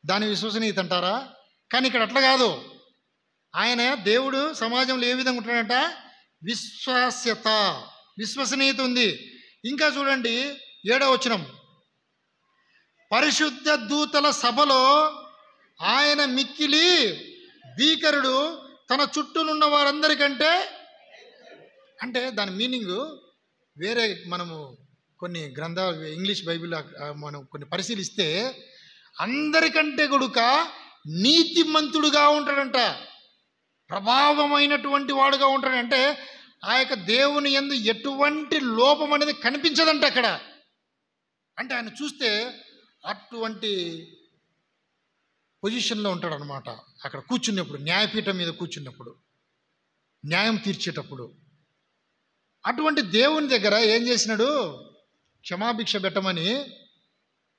దాని విశ్వసనీయత అంటారా? కానీ ఇక్కడ అట్లా కాదు. ఆయన దేవుడు సమాజంలో ఏ విధంగా ఉంటాడంట? విశ్వాస్యత, విశ్వసనీయత ఉంది. ఇంకా చూడండి 7వ వచనం, పరిశుద్ధ దూతల సభలో ఆయన మిక్కిలి భీకరుడు, తన చుట్టూనున్న వారందరికంటే. అంటే దాని మీనింగ్ వేరే, మనము కొన్ని గ్రంథాలు ఇంగ్లీష్ బైబిల్ మనం కొన్ని పరిశీలిస్తే అందరికంటే కొడుక నీతిమంతుడుగా ఉంటాడంట, ప్రభావమైనటువంటి వాడుగా ఉంటాడు. అంటే ఆ యొక్క దేవుని యందు ఎటువంటి లోపం అనేది కనిపించదంట అక్కడ. అంటే ఆయన చూస్తే అటువంటి పొజిషన్లో ఉంటాడు అనమాట. అక్కడ కూర్చున్నప్పుడు, న్యాయపీఠం మీద కూర్చున్నప్పుడు, న్యాయం తీర్చేటప్పుడు, అటువంటి దేవుని దగ్గర ఏం చేసినాడు? క్షమాభిక్ష పెట్టమని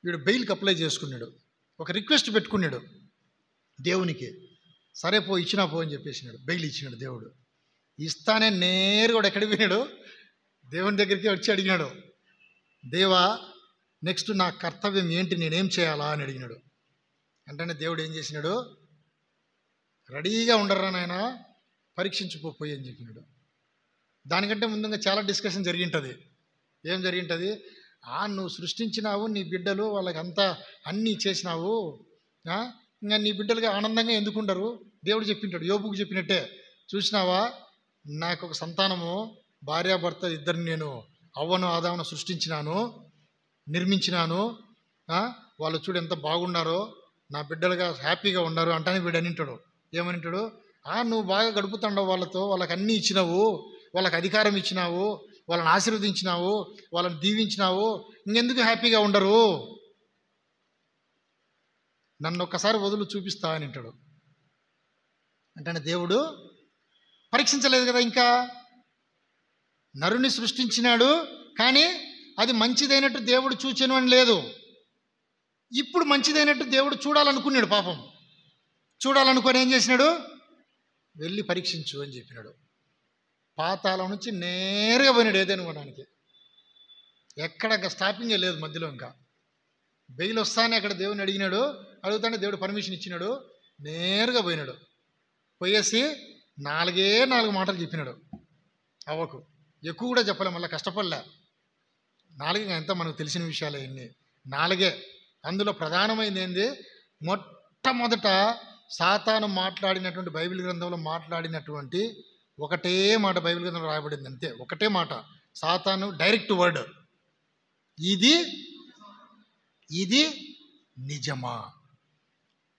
వీడు బెయిల్కి అప్లై చేసుకున్నాడు, ఒక రిక్వెస్ట్ పెట్టుకున్నాడు దేవునికి. సరే పో, ఇచ్చినా పో అని చెప్పేసినాడు. బెయిల్ ఇచ్చినాడు దేవుడు. ఇస్తానే నేరుగా ఎక్కడికి పోయినాడు? దేవుని దగ్గరికి వచ్చి అడిగినాడు, దేవా నెక్స్ట్ నా కర్తవ్యం ఏంటి, నేనేం చేయాలా అని అడిగినాడు. అంటే దేవుడు ఏం చేసినాడు? రెడీగా ఉండరా నాయన, పరీక్షించుకోపోయి అని చెప్పినాడు. దానికంటే ముందుగా చాలా డిస్కషన్ జరిగింటుంది. ఏం జరిగింటుంది? నువ్వు సృష్టించినావు, నీ బిడ్డలు వాళ్ళకి అంతా అన్నీ చేసినావు, ఇంకా నీ బిడ్డలుగా ఆనందంగా ఎందుకుంటారు? దేవుడు చెప్పింటాడు, యోబుకు చెప్పినట్టే, చూసినావా నాకు ఒక సంతానము, భార్యాభర్త ఇద్దరిని నేను అవ్వను ఆదామును సృష్టించినాను, నిర్మించినాను, వాళ్ళు చూడు ఎంత బాగున్నారో, నా బిడ్డలుగా హ్యాపీగా ఉన్నారు అంటానే వీడు అనింటాడు. ఏమనింటాడు? నువ్వు బాగా గడుపుతాండవు వాళ్ళతో, వాళ్ళకి అన్నీ ఇచ్చినావు, వాళ్ళకి అధికారం ఇచ్చినావు, వాళ్ళని ఆశీర్వదించినావు, వాళ్ళని దీవించినావు, ఇంకెందుకు హ్యాపీగా ఉండరు? నన్ను ఒక్కసారి వదులు చూపిస్తా అని అంటాడు. అంటే దేవుడు పరీక్షించలేదు కదా, ఇంకా నరుని సృష్టించినాడు, కానీ అది మంచిదైనట్టు దేవుడు చూచెను అని లేదు. ఇప్పుడు మంచిదైనట్టు దేవుడు చూడాలనుకున్నాడు. పాపం చూడాలనుకొని ఏం చేసినాడు? వెళ్ళి పరీక్షించు అని చెప్పినాడు. పాతాళం నుంచి నేరుగా పోయినాడు ఏదైనా కొనడానికి. ఎక్కడ స్టాపింగే లేదు మధ్యలో. ఇంకా బెయిల్ వస్తానే అక్కడ దేవుని అడిగినాడు, అడుగుతానే దేవుడు పర్మిషన్ ఇచ్చినాడు, నేరుగా పోయినాడు. పోయేసి 4 మాటలు చెప్పినాడు అవ్వకు. ఎక్కువ కూడా చెప్పలే, మళ్ళీ కష్టపడలే. 4 ఎంత మనకు తెలిసిన విషయాలే ఇన్ని, 4. అందులో ప్రధానమైనది ఏంది? మొట్టమొదట సాతాను మాట్లాడినటువంటి బైబిల్ గ్రంథంలో మాట్లాడినటువంటి ఒకటే మాట బైబిల్ గ్రంథంలో రాయబడింది, అంతే. ఒకటే మాట, సాతాను డైరెక్ట్ వర్డ్, ఇది నిజమా?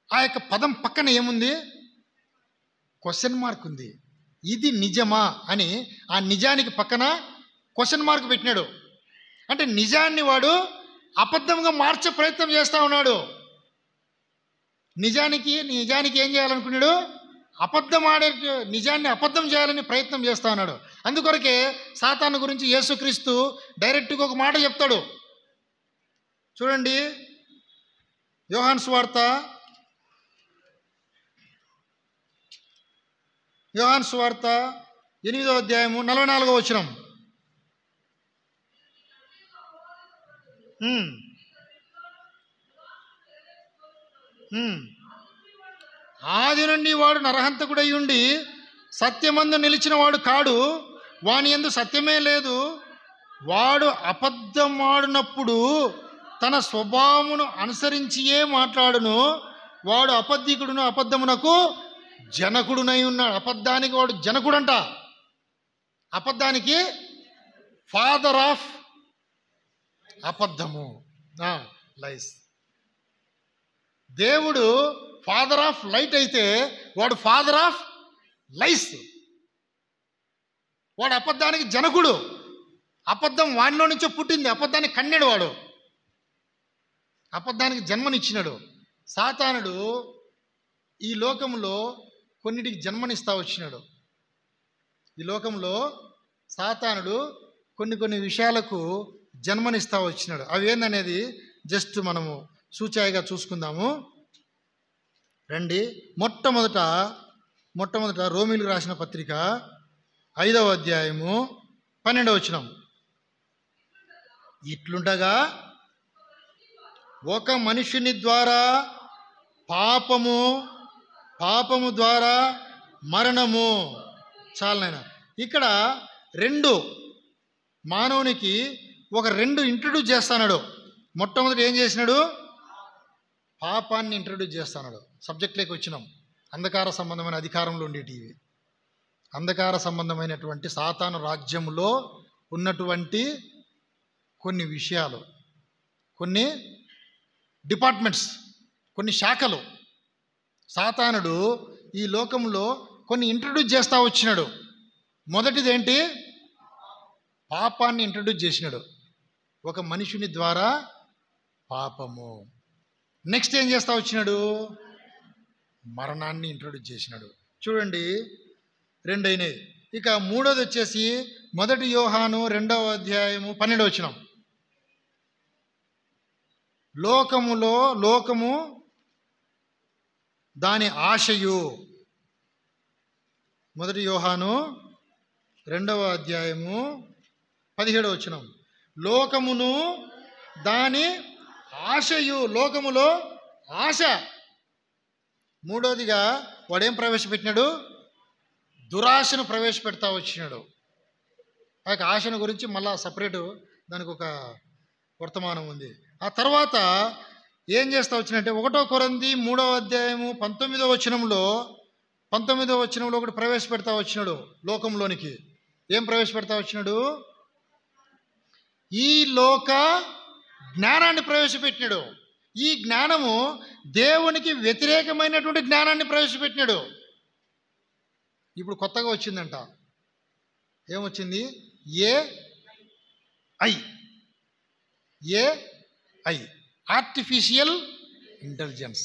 ఆ యొక్క పదం పక్కన ఏముంది? క్వశ్చన్ మార్క్ ఉంది. ఇది నిజమా అని ఆ నిజానికి పక్కన క్వశ్చన్ మార్క్ పెట్టినాడు. అంటే నిజాన్ని వాడు అబద్ధంగా మార్చే ప్రయత్నం చేస్తూ ఉన్నాడు. నిజానికి ఏం చేయాలనుకున్నాడు? నిజాన్ని అబద్ధం చేయాలని ప్రయత్నం చేస్తూ ఉన్నాడు. అందుకొరకే సాతాను గురించి యేసుక్రీస్తు డైరెక్ట్గా ఒక మాట చెప్తాడు. చూడండి, యోహాను సువార్త 8వ అధ్యాయము 44వ వచనం. ఆది నుండి వాడు నరహంతకుడై ఉండి సత్యమందు నిలిచిన వాడు కాడు, వాని యందు సత్యమే లేదు. వాడు అబద్ధమాడినప్పుడు తన స్వభావమును అనుసరించియే మాట్లాడును. వాడు అబద్ధికుడును, అబద్ధమునకు జనకుడునై ఉన్నాడు. అబద్ధానికి వాడు జనకుడంట. అబద్ధానికి ఫాదర్ ఆఫ్ అబద్ధము, లైస్. దేవుడు ఫాదర్ ఆఫ్ లైట్ అయితే వాడు ఫాదర్ ఆఫ్ లైస్. వాడు అబద్ధానికి జనకుడు. అబద్ధం వాడిలో నుంచో పుట్టింది. అబద్ధాన్ని కన్నాడు వాడు, అబద్ధానికి జన్మనిచ్చినాడు. సాతానుడు ఈ లోకంలో కొన్నిటికి జన్మనిస్తా వచ్చినాడు. ఈ లోకంలో సాతానుడు కొన్ని విషయాలకు జన్మనిస్తా వచ్చినాడు. అవి ఏందనేది జస్ట్ మనము సూచాయిగా చూసుకుందాము రండి. మొట్టమొదట రోమీలకు రాసిన పత్రిక 5వ అధ్యాయము 12వ వచనం. ఇట్లుండగా ఒక మనుషుని ద్వారా పాపము ద్వారా మరణము. చాలనైనా ఇక్కడ మానవునికి ఒక 2 ఇంట్రడ్యూస్ చేస్తాడు. మొట్టమొదటి ఏం చేసినాడు? పాపాన్ని ఇంట్రడ్యూస్ చేస్తాడు. సబ్జెక్ట్లోకి వచ్చినాం. అంధకార సంబంధమైన అధికారంలో ఉండేటివి, అంధకార సంబంధమైనటువంటి సాతాను రాజ్యంలో ఉన్నటువంటి కొన్ని విషయాలు, కొన్ని డిపార్ట్మెంట్స్, కొన్ని శాఖలు సాతానుడు ఈ లోకంలో కొన్ని ఇంట్రడ్యూస్ చేస్తూ వచ్చినాడు. మొదటిది ఏంటి? పాపాన్ని ఇంట్రడ్యూస్ చేసినాడు. ఒక మనుషుని ద్వారా పాపము. నెక్స్ట్ ఏం చేస్తూ వచ్చినాడు? మరణాన్ని ఇంట్రడ్యూస్ చేసినాడు. చూడండి, 2 అయినాయి. ఇక 3వది వచ్చేసి 1 యోహాను 2వ అధ్యాయము 12వ వచనం. లోకము దాని ఆశయు. 1 యోహాను 2వ అధ్యాయము 17వ వచనం. లోకమును దాని ఆశయు. లోకములో ఆశ. 3వదిగా వాడేం ప్రవేశపెట్టినాడు? దురాశను ప్రవేశపెడతా వచ్చినాడు. ఆ యొక్క ఆశను గురించి మళ్ళా సపరేటు దానికి వర్తమానం ఉంది. ఆ తర్వాత ఏం చేస్తా వచ్చినంటే 1 కొరింథీ 3వ అధ్యాయము 19వ వచనంలో ఒకటి ప్రవేశపెడతా వచ్చినాడు లోకంలోనికి. ఏం ప్రవేశపెడతా వచ్చినాడు? ఈ లోక జ్ఞానాన్ని ప్రవేశపెట్టినాడు. ఈ జ్ఞానము దేవునికి వ్యతిరేకమైనటువంటి జ్ఞానాన్ని ప్రవేశపెట్టినాడు. ఇప్పుడు కొత్తగా వచ్చిందంట. ఏమొచ్చింది? AI, artificial intelligence.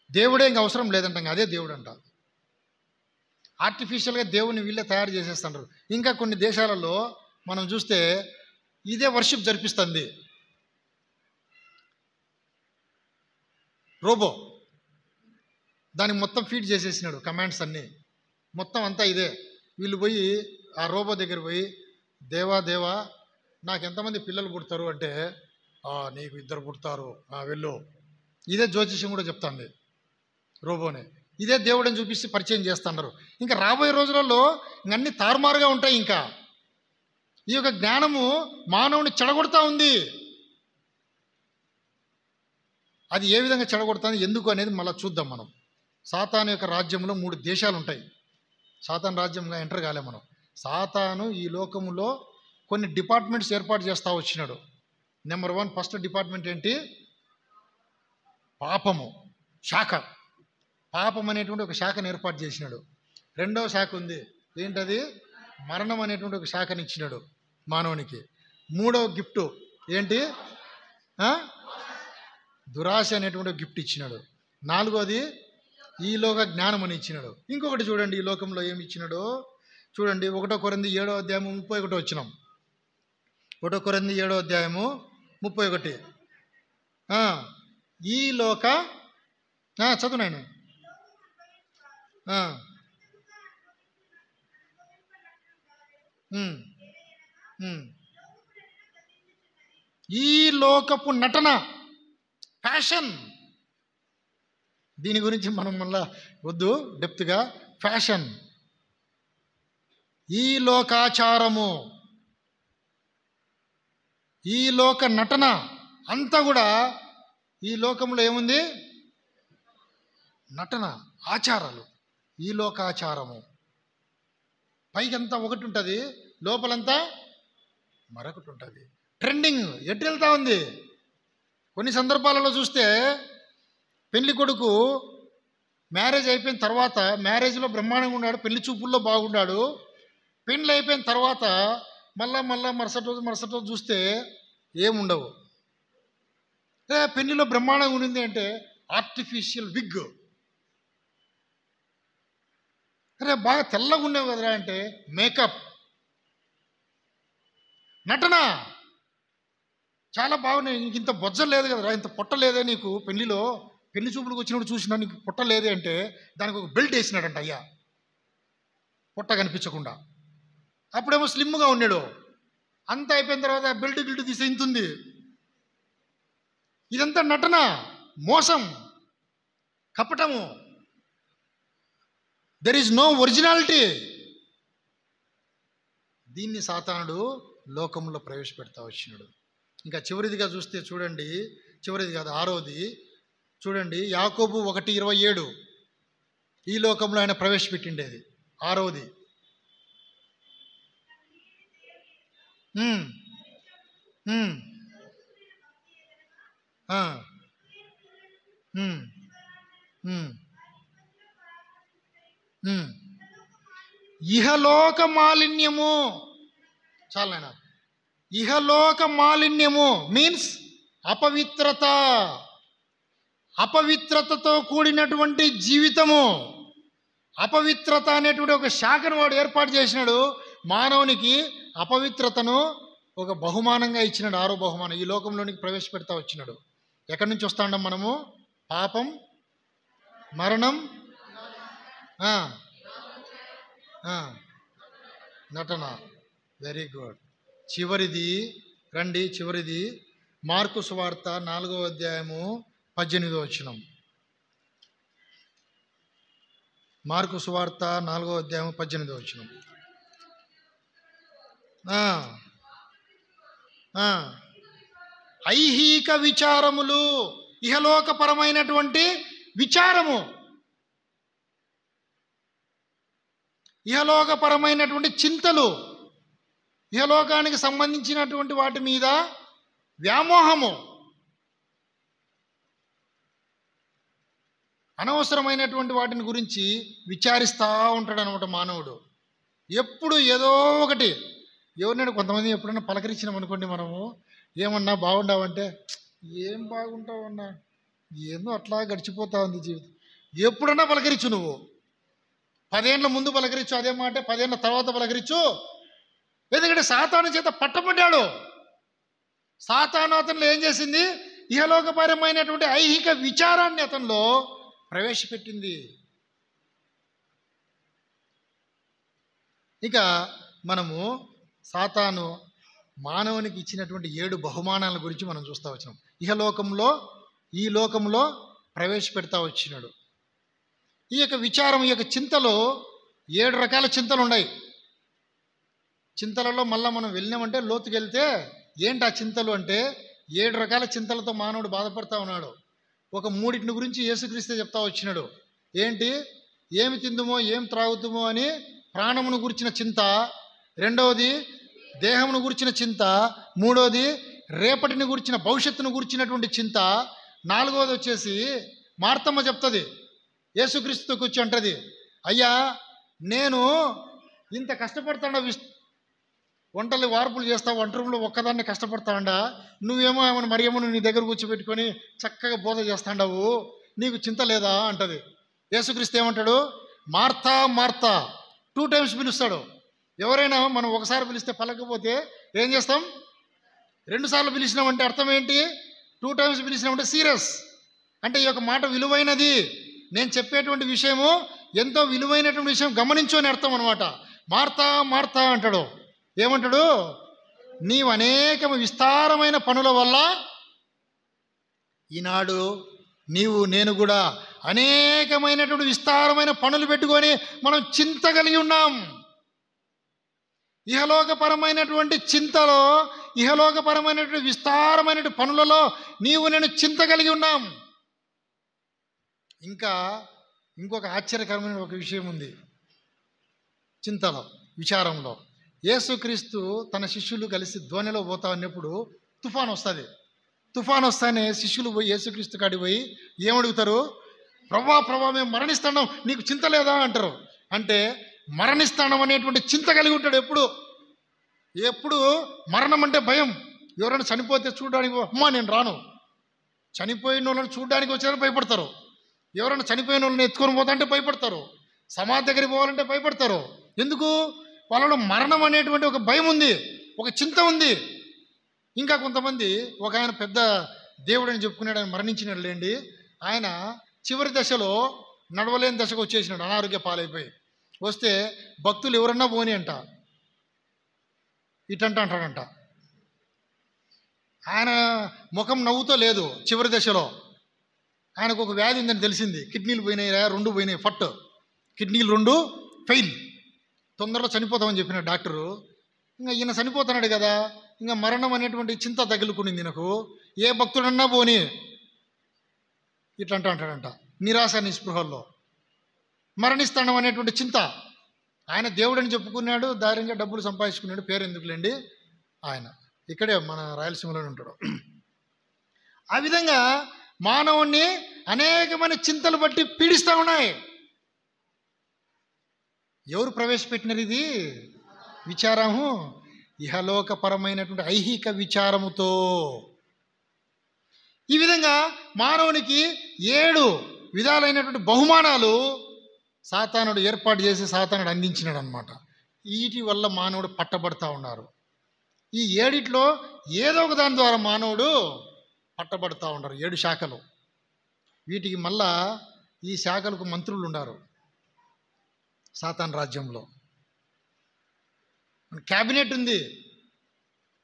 దేవుడే ఇంక అవసరం లేదంట, అదే దేవుడు అంట. ఆర్టిఫిషియల్గా దేవుని వీళ్ళే తయారు చేసేస్తున్నారు. ఇంకా కొన్ని దేశాలలో మనం చూస్తే ఇదే వర్షిప్ జరిపిస్తుంది. రోబో దానికి మొత్తం ఫీడ్ చేసేసినాడు, కమాండ్స్ అన్నీ మొత్తం అంతా ఇదే. వీళ్ళు పోయి ఆ రోబో దగ్గర పోయి, దేవా నాకు ఎంతమంది పిల్లలు పుడతారు అంటే, నీకు 2 పుడతారు, వెళ్ళు. ఇదే జ్యోతిష్యం కూడా చెప్తుంది రోబోనే. ఇదే దేవుడని చూపిస్తే పరిచయం చేస్తున్నారు. ఇంకా రాబోయే రోజులలో అన్నీ తారుమారుగా ఉంటాయి. ఇంకా ఈ యొక్క జ్ఞానము మానవుని చెడగొడతా ఉంది. అది ఏ విధంగా చెడగొడుతుంది, ఎందుకు అనేది మళ్ళీ చూద్దాం మనం. సాతాను యొక్క రాజ్యంలో 3 దేశాలు ఉంటాయి. సాతాను రాజ్యంగా ఎంటర్ కాలే మనం. సాతాను ఈ లోకములో కొన్ని డిపార్ట్మెంట్స్ ఏర్పాటు చేస్తూ వచ్చినాడు. నెంబర్ 1 ఫస్ట్ డిపార్ట్మెంట్ ఏంటి? పాపము శాఖ. పాపం అనేటువంటి ఒక శాఖను ఏర్పాటు చేసినాడు. 2వ శాఖ ఉంది, ఏంటది? మరణం అనేటువంటి ఒక శాఖని ఇచ్చినాడు మానవునికి. 3వ గిఫ్ట్ ఏంటి? దురాశ అనేటువంటి ఒక గిఫ్ట్ ఇచ్చినాడు. 4వది ఈ లోక జ్ఞానం అని ఇచ్చినాడు. ఇంకొకటి చూడండి, ఈ లోకంలో ఏమి ఇచ్చినాడు చూడండి. 1 కొరింథీ 7వ అధ్యాయము 31 వచ్చినాం. 1 కొరింథీ 7వ అధ్యాయము 31. ఈ లోక చదువు నాయన. ఈ లోకపు నటన, ఫ్యాషన్. దీని గురించి మనం మళ్ళా వద్దు డెప్త్గా. ఫ్యాషన్, ఈ లోకాచారము, ఈ లోక నటన అంతా కూడా ఈ లోకంలో ఏముంది? నటన, ఆచారాలు, ఈ లోకాచారము. పైకంతా ఒకటి ఉంటుంది, లోపలంతా మరొకటి ఉంటుంది. ట్రెండింగ్ ఎటు వెళ్తా ఉంది. కొన్ని సందర్భాలలో చూస్తే పెళ్లి కొడుకు మ్యారేజ్ అయిపోయిన తర్వాత, మ్యారేజ్లో బ్రహ్మాండంగా ఉన్నాడు, పెళ్లి చూపుల్లో బాగున్నాడు. పెళ్ళి అయిపోయిన తర్వాత మళ్ళా మరుసటి రోజు చూస్తే ఏముండవు. పెళ్లిలో బ్రహ్మాండంగా ఉండింది అంటే ఆర్టిఫిషియల్ విగ్. బాగా తెల్లగా ఉండేవి కదరా అంటే మేకప్, నటన చాలా బాగున్నాయి. నీకు ఇంత బొజ్జ లేదు కదరా, ఇంత పొట్ట లేదే నీకు, పెళ్లిలో పెళ్లి చూపులకు వచ్చినప్పుడు చూసినా నీకు పొట్ట లేదే అంటే దానికి ఒక బెల్ట్ వేసినాడంట అయ్యా, పొట్ట కనిపించకుండా. అప్పుడేమో స్లిమ్గా ఉన్నాడు. అంత అయిపోయిన తర్వాత బెల్ట్ గిల్ట్ తీసి ఇంతుంది. ఇదంతా నటన, మోసం, కపటము. There is no originality. దీన్ని సాతానుడు లోకంలో ప్రవేశపెడతా వచ్చినాడు. ఇంకా చివరిదిగా చూస్తే చూడండి, చివరిది కాదు 6వది చూడండి, యాకోబు 1:27. ఈ లోకంలో ఆయన ప్రవేశపెట్టిండేది 6వది. ఇహలోక మాలిన్యము. చాలా నాయన. ఇహలోక మాలిన్యము మీన్స్ అపవిత్రత, అపవిత్రతతో కూడినటువంటి జీవితము. అపవిత్రత అనేటువంటి ఒక శాఖను వాడు ఏర్పాటు చేసినాడు. మానవునికి అపవిత్రతను ఒక బహుమానంగా ఇచ్చినాడు, 6వ బహుమానం. ఈ లోకంలోనికి ప్రవేశపెడతా వచ్చినాడు. ఎక్కడి నుంచి వస్తా ఉన్నాం మనము? పాపం, మరణం, నటన. Very good. చివరిది రండి, చివరిది మార్కు సువార్త 4వ అధ్యాయము 18వ వచనం. మార్కు సువార్త 4వ అధ్యాయం 18వ వచనం. ఐహిక విచారములు, ఇహలోకపరమైనటువంటి విచారము, ఇహలోకపరమైనటువంటి చింతలు, ఇహలోకానికి సంబంధించినటువంటి వాటి మీద వ్యామోహము, అనవసరమైనటువంటి వాటిని గురించి విచారిస్తూ ఉంటాడు అనమాట మానవుడు. ఎప్పుడు ఏదో ఒకటి. ఎవరినైనా కొంతమంది ఎప్పుడన్నా పలకరించినాం అనుకోండి, మనము ఏమన్నా బాగుండావంటే ఏం బాగుంటావన్నా, ఏందో అట్లా గడిచిపోతా ఉంది జీవితం. ఎప్పుడన్నా పలకరించు, నువ్వు 10 ఏళ్ల ముందు పలకరించు అదే మాట, 10 ఏళ్ల తర్వాత పలకరించు. ఎందుకంటే సాతాను చేత పట్టబడ్డాడు. సాతాను అతనిలో ఏం చేసింది? ఇహలోకపరమైనటువంటి ఐహిక విచారాన్ని అతనిలో ప్రవేశపెట్టింది. ఇక మనము సాతాను మానవునికి ఇచ్చినటువంటి 7 బహుమానాల గురించి మనం చూస్తూ వచ్చినాం. ఇహలోకంలో, ఈ లోకంలో ప్రవేశపెడతా వచ్చినాడు. ఈ యొక్క విచారం, ఈ యొక్క చింతలో 7 రకాల చింతలు ఉన్నాయి. చింతలలో మళ్ళీ మనం వెళ్ళినామంటే, లోతుకి వెళ్తే ఏంటి ఆ చింతలు అంటే 7 రకాల చింతలతో మానవుడు బాధపడతా ఉన్నాడు. ఒక 3 గురించి యేసుక్రీస్తే చెప్తా వచ్చినాడు. ఏంటి? ఏమి తిందుమో, ఏం త్రాగుతుమో అని ప్రాణమును గురించిన చింత, రెండవది దేహమును గురించిన చింత, మూడవది రేపటిని గురించిన, భవిష్యత్తును గురించినటువంటి చింత, నాలుగవది వచ్చేసి మార్తమ్మ చెప్తుంది, యేసుక్రీస్తుకి వచ్చి అంటది, అయ్యా నేను ఇంత కష్టపడతాడా, వంటలు వార్పులు చేస్తావు, వంట రూమ్లో ఒక్కదాన్ని కష్టపడతాడా, నువ్వేమో ఏమన్నా మరియమ్మను నీ దగ్గర కూర్చోబెట్టుకొని చక్కగా బోధ చేస్తాడావు, నీకు చింత లేదా అంటది. యేసుక్రీస్తు ఏమంటాడు? మార్తా మార్తా, 2 times పిలుస్తాడు. ఎవరైనా మనం ఒకసారి పిలిస్తే పలకపోతే ఏం చేస్తాం? 2 సార్లు పిలిచినామంటే అర్థం ఏంటి? 2 times పిలిచినామంటే సీరియస్, అంటే ఈ యొక్క మాట విలువైనది, నేను చెప్పేటువంటి విషయము ఎంతో విలువైనటువంటి విషయం, గమనించు అని అర్థం అనమాట. మార్తా మార్తా అంటాడు. ఏమంటాడు? నీవు అనేక విస్తారమైన పనుల వల్ల, ఈనాడు నీవు నేను కూడా అనేకమైనటువంటి విస్తారమైన పనులు పెట్టుకొని మనం చింత కలిగి ఉన్నాం. ఇహలోకపరమైనటువంటి చింతలో, ఇహలోకపరమైనటువంటి విస్తారమైన పనులలో నీవు నేను చింత కలిగి ఉన్నాం. ఇంకా ఇంకొక ఆశ్చర్యకరమైన ఒక విషయం ఉంది చింతలో, విచారంలో. యేసుక్రీస్తు తన శిష్యులు కలిసి ధోనిలో పోతా ఉన్నప్పుడు తుఫాన్ వస్తుంది. తుఫాన్ వస్తానే శిష్యులు పోయి యేసుక్రీస్తు కాడికి పోయి ఏమడుగుతారు? ప్రభా ప్రభా మేము మరణిస్తున్నాం, నీకు చింత లేదా అంటారు. అంటే మరణిస్తానం అనేటువంటి చింత కలిగి ఉంటాడు. ఎప్పుడు మరణం అంటే భయం. ఎవరైనా చనిపోతే చూడడానికి, అమ్మా నేను రాను, చనిపోయిన వాళ్ళని చూడడానికి వచ్చారని భయపడతారు. ఎవరైనా చనిపోయిన వాళ్ళని ఎత్తుకొని పోతా అంటే భయపడతారు. సమాధి దగ్గరికి పోవాలంటే భయపడతారు. ఎందుకు? వాళ్ళలో మరణం అనేటువంటి ఒక భయం ఉంది, ఒక చింత ఉంది. ఇంకా కొంతమంది, ఒక ఆయన పెద్ద దేవుడు అని చెప్పుకున్నాడు, ఆయన మరణించినాడు లేండి. ఆయన చివరి దశలో నడవలేని దశకు వచ్చేసినాడు, అనారోగ్య పాలైపోయి. వస్తే భక్తులు ఎవరన్నా పోని అంట, ఇటంట అంటాడంట. ఆయన ముఖం నవ్వుతో లేదు. చివరి దశలో ఆయనకు ఒక వ్యాధి ఉందని తెలిసింది. కిడ్నీలు పోయినాయి, 2 పోయినాయి, ఫట్ కిడ్నీలు 2 ఫెయిల్, తొందరలో చనిపోతామని చెప్పిన డాక్టరు. ఇంకా ఈయన చనిపోతున్నాడు కదా, ఇంకా మరణం అనేటువంటి చింత తగులుకునింది నాకు. ఏ భక్తుడన్నా పోని ఇట్లంట అంటాడంట, నిరాశ నిస్పృహల్లో మరణిస్తాడం అనేటువంటి చింత. ఆయన దేవుడని చెప్పుకున్నాడు, ధైర్యంగా డబ్బులు సంపాదించుకున్నాడు, పేరు ఎందుకులేండి, ఆయన ఇక్కడే మన రాయలసీమలోనే ఉంటాడు. ఆ విధంగా మానవుణ్ణి అనేకమైన చింతలు బట్టి పీడిస్తూ ఉన్నాయి. ఎవరు ప్రవేశపెట్టినారు ఇది విచారము? ఇహలోకపరమైనటువంటి ఐహిక విచారముతో. ఈ విధంగా మానవునికి 7 విధాలైనటువంటి బహుమానాలు సాతానుడు ఏర్పాటు చేసి సాతానుడు అందించినాడు అనమాట. వీటి వల్ల మానవుడు పట్టబడతా ఉన్నారు. ఈ 7 ఏదో ఒక దాని ద్వారా మానవుడు పట్టబడతా ఉన్నారు. 7 శాఖలు. వీటికి మళ్ళా ఈ శాఖలకు మంత్రులు ఉన్నారు సాతాన్ రాజ్యంలో. క్యాబినెట్ ఉంది.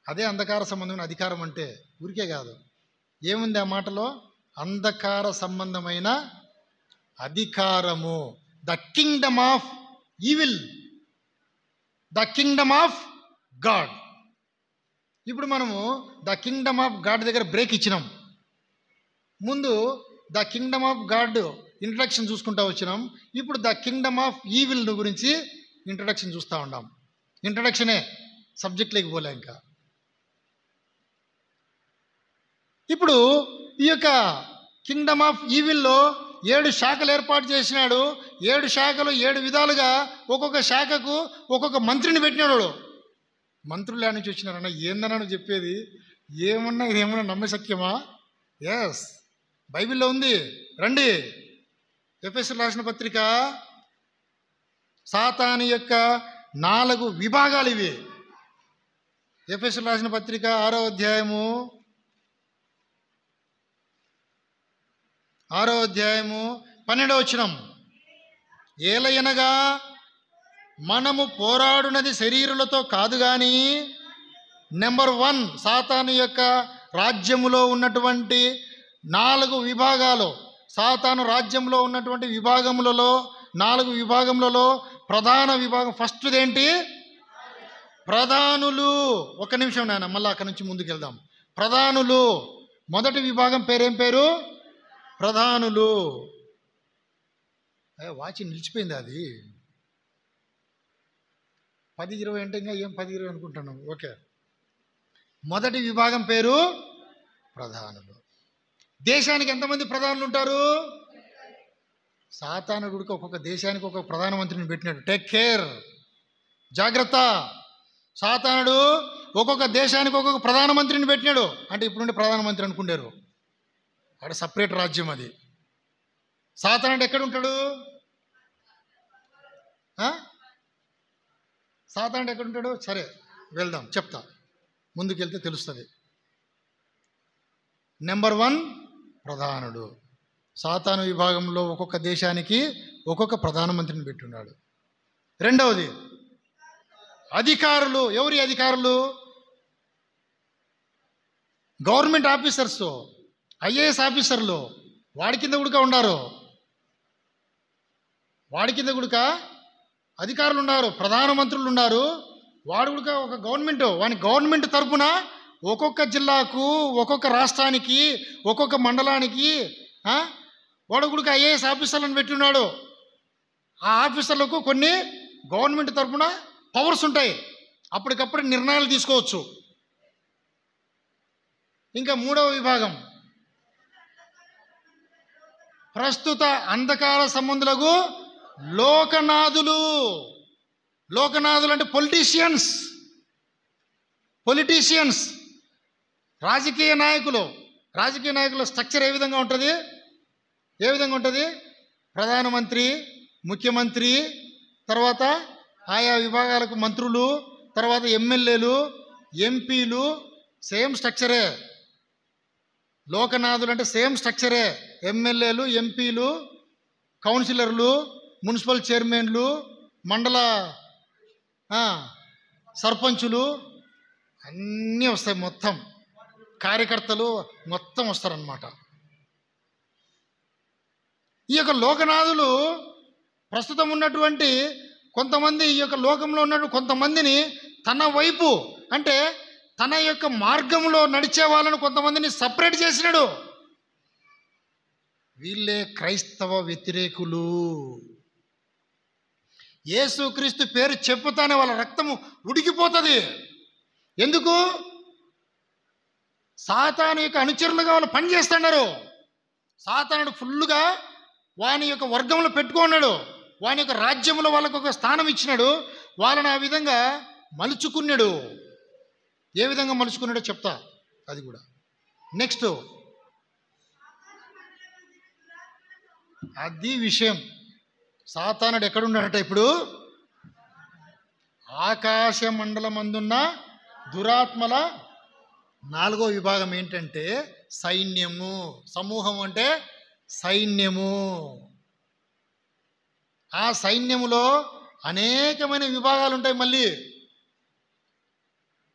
అదే అంధకార సంబంధమైన అధికారం అంటే. ఊరికే కాదు, ఏముంది ఆ మాటలో? అంధకార సంబంధమైన అధికారము. The Kingdom of evil, the Kingdom of God. ఇప్పుడు మనము ద కింగ్డమ్ ఆఫ్ గాడ్ దగ్గర బ్రేక్ ఇచ్చినాం. ముందు the Kingdom of God introduction చూసుకుంటూ వచ్చినాం. ఇప్పుడు ద కింగ్డమ్ ఆఫ్ ఈవిల్ గురించి ఇంట్రడక్షన్ చూస్తూ ఉన్నాం. ఇంట్రడక్షనే, సబ్జెక్ట్లోకి పోలే ఇంకా. ఇప్పుడు ఈ యొక్క కింగ్డమ్ ఆఫ్ ఈవిల్లో 7 శాఖలు ఏర్పాటు చేసినాడు. 7 శాఖలు 7 విధాలుగా ఒక్కొక్క శాఖకు ఒక్కొక్క మంత్రిని పెట్టినాడు. మంత్రులు నుంచి వచ్చినారన్న ఏందన్నా నువ్వు చెప్పేది? ఏమన్నా ఇదేమన్నా నమ్మశక్యమా? ఎస్, బైబిల్లో ఉంది. రండి, ఎఫెసీయులకు రాసిన పత్రిక, సాతాను యొక్క 4 విభాగాలు ఇవి. ఎఫెసీయులకు రాసిన పత్రిక 6వ అధ్యాయము 12వ వచనం. ఏలయనగా మనము పోరాడునది శరీరులతో కాదు గాని, నెంబర్ 1, సాతాను యొక్క రాజ్యములో ఉన్నటువంటి 4 విభాగాలు. సాతాను రాజ్యంలో ఉన్నటువంటి విభాగములలో 4 విభాగములలో ప్రధాన విభాగం ఫస్ట్ది ఏంటి? ప్రధానులు. ఒక నిమిషం నాయన, మళ్ళీ అక్కడి నుంచి ముందుకు వెళ్దాం. ప్రధానులు. మొదటి విభాగం పేరేం పేరు? ప్రధానులు. వాచి నిలిచిపోయింది, అది 10-20 అంటే ఇంకా ఏం 10-20 అనుకుంటున్నాం. ఓకే, మొదటి విభాగం పేరు ప్రధానులు. దేశానికి ఎంతమంది ప్రధానులు ఉంటారు? సాతానుడికి ఒక్కొక్క దేశానికి ఒక్కొక్క ప్రధానమంత్రిని పెట్టినాడు. టేక్ కేర్, జాగ్రత్త. సాతానుడు ఒక్కొక్క దేశానికి ఒక్కొక్క ప్రధానమంత్రిని పెట్టినాడు. అంటే ఇప్పుడుండే ప్రధానమంత్రి అనుకుంటారు, అక్కడ సపరేట్ రాజ్యం అది. సాతానుడు ఎక్కడ ఉంటాడు? సాతానుడు ఎక్కడ ఉంటాడు? సరే వెళ్దాం, చెప్తా, ముందుకెళ్తే తెలుస్తుంది. నెంబర్ 1 ప్రధానుడు. సాతాను విభాగంలో ఒక్కొక్క దేశానికి ఒక్కొక్క ప్రధానమంత్రిని పెట్టున్నాడు. రెండవది అధికారులు. ఎవరి అధికారులు? గవర్నమెంట్ ఆఫీసర్స్, ఐఏఎస్ ఆఫీసర్లు. వాడి కింద కూడా ఉన్నారు, వాడి కింద కూడా అధికారులు ఉన్నారు, ప్రధానమంత్రులు ఉన్నారు. వాడు కూడా ఒక గవర్నమెంట్, వాని గవర్నమెంట్ తరఫున ఒక్కొక్క జిల్లాకు, ఒక్కొక్క రాష్ట్రానికి, ఒక్కొక్క మండలానికి వాడు కూడా ఐఏఎస్ ఆఫీసర్లను పెట్టున్నాడు. ఆ ఆఫీసర్లకు కొన్ని గవర్నమెంట్ తరఫున పవర్స్ ఉంటాయి, అప్పటికప్పుడు నిర్ణయాలు తీసుకోవచ్చు. ఇంకా 3వ విభాగం ప్రస్తుత అంధకార సంబంధులకు లోకనాథులు. లోకనాథులు అంటే పొలిటీషియన్స్, రాజకీయ నాయకులు. రాజకీయ నాయకుల స్ట్రక్చర్ ఏ విధంగా ఉంటుంది? ప్రధానమంత్రి, ముఖ్యమంత్రి, తర్వాత ఆయా విభాగాలకు మంత్రులు, తర్వాత ఎమ్మెల్యేలు, ఎంపీలు. సేమ్ స్ట్రక్చరే. లోకనాథులు అంటే సేమ్ స్ట్రక్చరే. ఎమ్మెల్యేలు, ఎంపీలు, కౌన్సిలర్లు, మున్సిపల్ చైర్మన్లు, మండల సర్పంచులు అన్నీ వస్తాయి. మొత్తం కార్యకర్తలు మొత్తం వస్తారన్నమాట. ఈ యొక్క లోకనాథులు ప్రస్తుతం ఉన్నటువంటి కొంతమంది, ఈ యొక్క లోకంలో ఉన్నటువంటి కొంతమందిని తన వైపు, అంటే తన యొక్క మార్గంలో నడిచే వాళ్ళను కొంతమందిని సపరేట్ చేసినాడు. వీళ్ళే క్రైస్తవ వ్యతిరేకులు. యేసుక్రీస్తు పేరు చెప్పుతానే వాళ్ళ రక్తము ఉడికిపోతుంది. ఎందుకు? సాతాను యొక్క అనుచరులుగా వాళ్ళు పనిచేస్తున్నారు. సాతానుడు ఫుల్లుగా వాని యొక్క వర్గంలో పెట్టుకున్నాడు. వాని యొక్క రాజ్యంలో వాళ్ళకు ఒక స్థానం ఇచ్చినాడు. వాళ్ళని ఆ విధంగా మలుచుకున్నాడు. ఏ విధంగా మలుచుకున్నాడో చెప్తా, అది కూడా. నెక్స్ట్ అది విషయం. సాతానుడు ఎక్కడున్నాడట? ఇప్పుడు ఆకాశ మండలమందున్న దురాత్మల 4వ విభాగం ఏంటంటే సైన్యము. సమూహం అంటే సైన్యము. ఆ సైన్యములో అనేకమైన విభాగాలు ఉంటాయి. మళ్ళీ